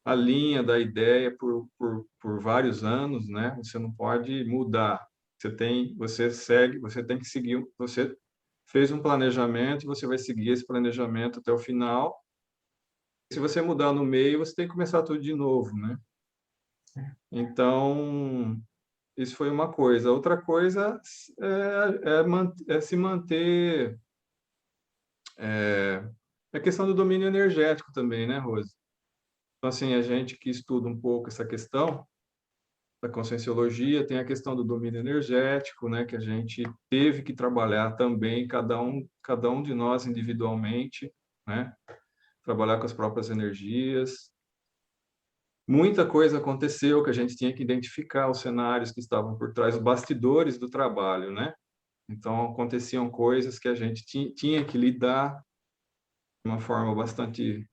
Speaker 2: a linha da ideia por vários anos, né? Você não pode mudar. Você tem que seguir, você fez um planejamento, você vai seguir esse planejamento até o final. Se você mudar no meio, você tem que começar tudo de novo, né? Então, isso foi uma coisa. Outra coisa é se manter. É a questão do domínio energético também, né, Rose? Então, assim, a gente que estuda um pouco essa questão da conscienciologia tem a questão do domínio energético, né, que a gente teve que trabalhar também, cada um de nós individualmente, né, trabalhar com as próprias energias. Muita coisa aconteceu que a gente tinha que identificar os cenários que estavam por trás, os bastidores do trabalho, né? Então, aconteciam coisas que a gente tinha que lidar de uma forma bastante...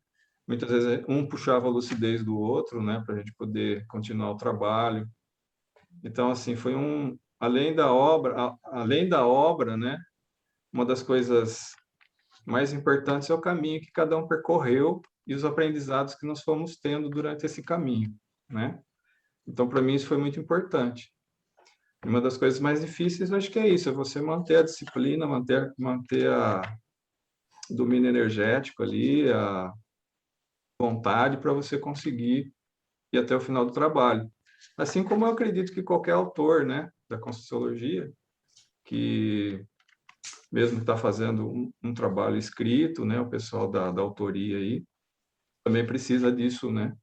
Speaker 2: Muitas vezes, um puxava a lucidez do outro, né? Para a gente poder continuar o trabalho. Então, assim, foi além da obra, né? Uma das coisas mais importantes é o caminho que cada um percorreu e os aprendizados que nós fomos tendo durante esse caminho, né? Então, para mim, isso foi muito importante. Uma das coisas mais difíceis, eu acho que é isso, é você manter a disciplina, manter o domínio energético ali, a vontade para você conseguir ir até o final do trabalho. Assim como eu acredito que qualquer autor, né, da Conscienciologia, que mesmo está fazendo um trabalho escrito, né, o pessoal da autoria aí, também precisa disso, né?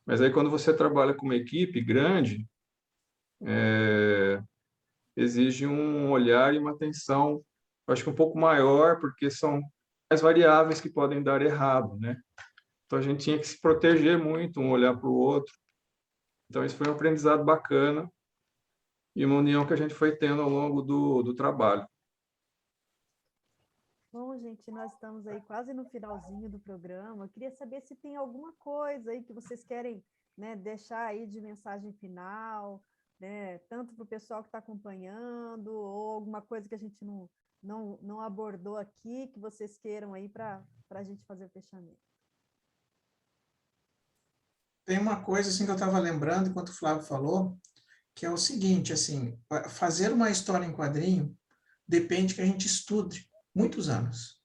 Speaker 2: Mas aí quando você trabalha com uma equipe grande, exige um olhar e uma atenção, acho que um pouco maior, porque são mais variáveis que podem dar errado, né? Então a gente tinha que se proteger muito, um olhar para o outro. Então isso foi um aprendizado bacana e uma união que a gente foi tendo ao longo do trabalho.
Speaker 1: Bom, gente, nós estamos aí quase no finalzinho do programa. Eu queria saber se tem alguma coisa aí que vocês querem, né, deixar aí de mensagem final, né, tanto para o pessoal que está acompanhando, ou alguma coisa que a gente não abordou aqui, que vocês queiram aí para a gente fazer o fechamento.
Speaker 3: Tem uma coisa assim que eu estava lembrando enquanto o Flávio falou, que é o seguinte, assim, fazer uma história em quadrinho depende que a gente estude muitos anos.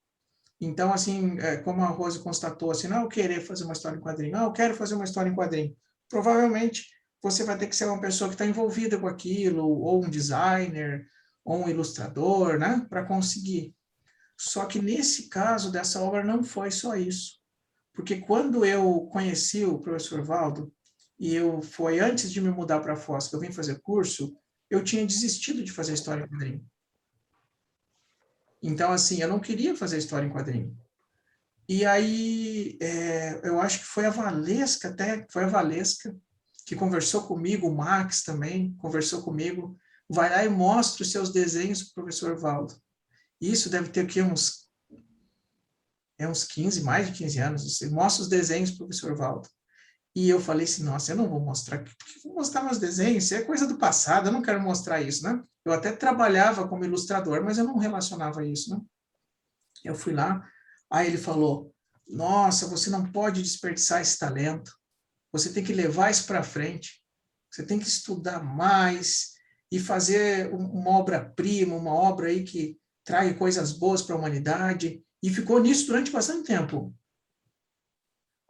Speaker 3: Então, assim, como a Rose constatou, assim, não, eu querer fazer uma história em quadrinho, não, eu quero fazer uma história em quadrinho. Provavelmente, você vai ter que ser uma pessoa que está envolvida com aquilo, ou um designer, ou um ilustrador, né, para conseguir. Só que nesse caso dessa obra não foi só isso. Porque quando eu conheci o professor Valdo, e foi antes de me mudar para Foz, que eu vim fazer curso, eu tinha desistido de fazer história em quadrinho. Então, assim, eu não queria fazer história em quadrinho. E aí, eu acho que foi a Valesca que conversou comigo, o Max também conversou comigo, vai lá e mostra os seus desenhos para o professor Valdo. Isso deve ter aqui uns 15, mais de 15 anos, você mostra os desenhos para o professor Valdo. E eu falei assim, nossa, eu não vou mostrar, vou mostrar meus desenhos, isso é coisa do passado, eu não quero mostrar isso, né? Eu até trabalhava como ilustrador, mas eu não relacionava isso, né? Eu fui lá, aí ele falou, nossa, você não pode desperdiçar esse talento, você tem que levar isso para frente, você tem que estudar mais e fazer uma obra-prima, uma obra aí que traga coisas boas para a humanidade, e ficou nisso durante bastante tempo.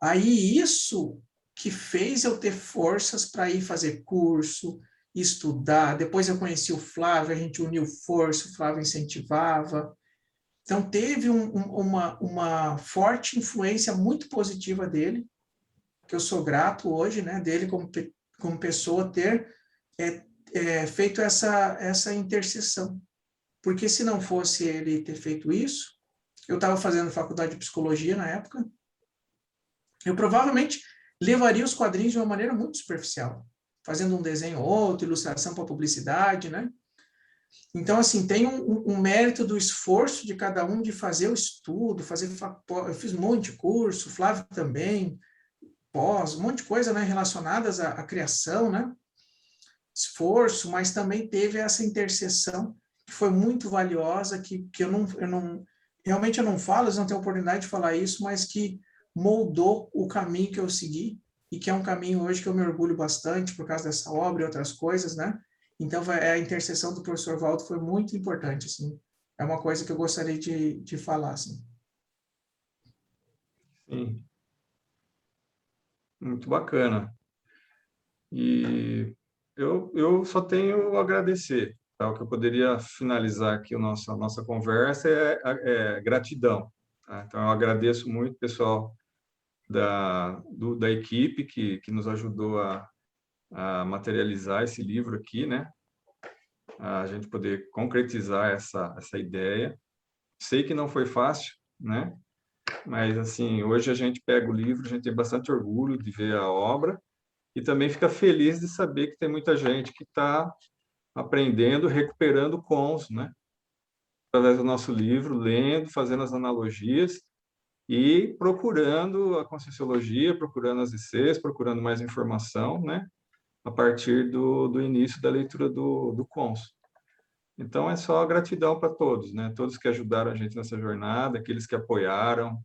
Speaker 3: Aí isso que fez eu ter forças para ir fazer curso, estudar. Depois eu conheci o Flávio, a gente uniu força, o Flávio incentivava. Então teve uma forte influência muito positiva dele, que eu sou grato hoje, né, dele como pessoa ter feito essa intercessão. Porque se não fosse ele ter feito isso, eu estava fazendo faculdade de psicologia na época, eu provavelmente levaria os quadrinhos de uma maneira muito superficial, fazendo um desenho ou outro, ilustração para publicidade, né? Então, assim, tem um mérito do esforço de cada um de fazer o estudo, eu fiz um monte de curso, o Flávio também, um monte de coisa, né, relacionadas à criação, né? Esforço, mas também teve essa intercessão que foi muito valiosa, que realmente eu não falo, eu não tenho oportunidade de falar isso, mas que moldou o caminho que eu segui, e que é um caminho hoje que eu me orgulho bastante por causa dessa obra e outras coisas, né? Então, a intercessão do professor Waldo foi muito importante, assim. É uma coisa que eu gostaria de falar, assim.
Speaker 2: Sim, muito bacana. E eu só tenho a agradecer. Tá? O que eu poderia finalizar aqui a nossa conversa é gratidão. Tá? Então, eu agradeço muito o pessoal da equipe que nos ajudou a materializar esse livro aqui, né? A gente poder concretizar essa ideia. Sei que não foi fácil, né? Mas, assim, hoje a gente pega o livro, a gente tem bastante orgulho de ver a obra e também fica feliz de saber que tem muita gente que está aprendendo, recuperando cons, né? Através do nosso livro, lendo, fazendo as analogias e procurando a Conscienciologia, procurando as ICs, procurando mais informação, né? A partir do início da leitura do cons. Então, é só gratidão para todos, né? Todos que ajudaram a gente nessa jornada, aqueles que apoiaram.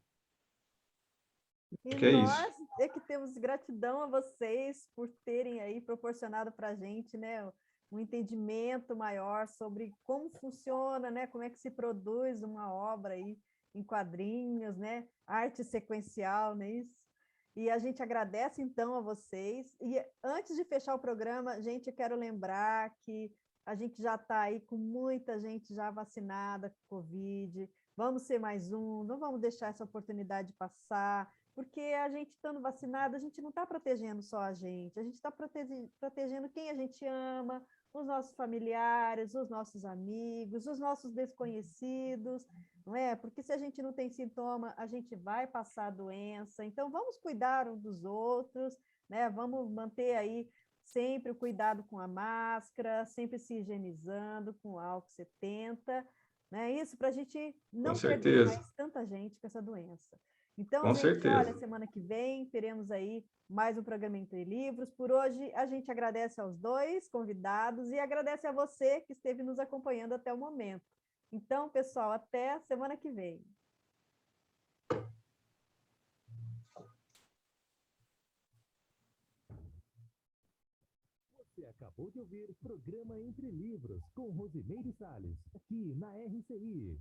Speaker 1: E
Speaker 2: Que é isso.
Speaker 1: nós é que temos gratidão a vocês por terem aí proporcionado para a gente, né, um entendimento maior sobre como funciona, né, como é que se produz uma obra aí em quadrinhos, né, arte sequencial, não é isso? E a gente agradece então a vocês. E antes de fechar o programa, gente, eu quero lembrar que a gente já está aí com muita gente já vacinada com Covid. Vamos ser mais um, não vamos deixar essa oportunidade passar, porque a gente estando vacinado, a gente não está protegendo só a gente está protegendo quem a gente ama, os nossos familiares, os nossos amigos, os nossos desconhecidos, não é? Porque se a gente não tem sintoma, a gente vai passar a doença. Então, vamos cuidar uns dos outros, né? Vamos manter aí sempre o cuidado com a máscara, sempre se higienizando com álcool 70, né? Isso para a gente
Speaker 2: Com
Speaker 1: não perder
Speaker 2: certeza,
Speaker 1: mais tanta gente com essa doença. Então,
Speaker 2: com
Speaker 1: gente, olha,
Speaker 2: certeza.
Speaker 1: semana que vem teremos aí mais um programa Entre Livros. Por hoje, a gente agradece aos dois convidados e agradece a você que esteve nos acompanhando até o momento. Então, pessoal, até semana que vem.
Speaker 4: Você acabou de ouvir o programa Entre Livros, com Rosimeire Salles, aqui na RCI.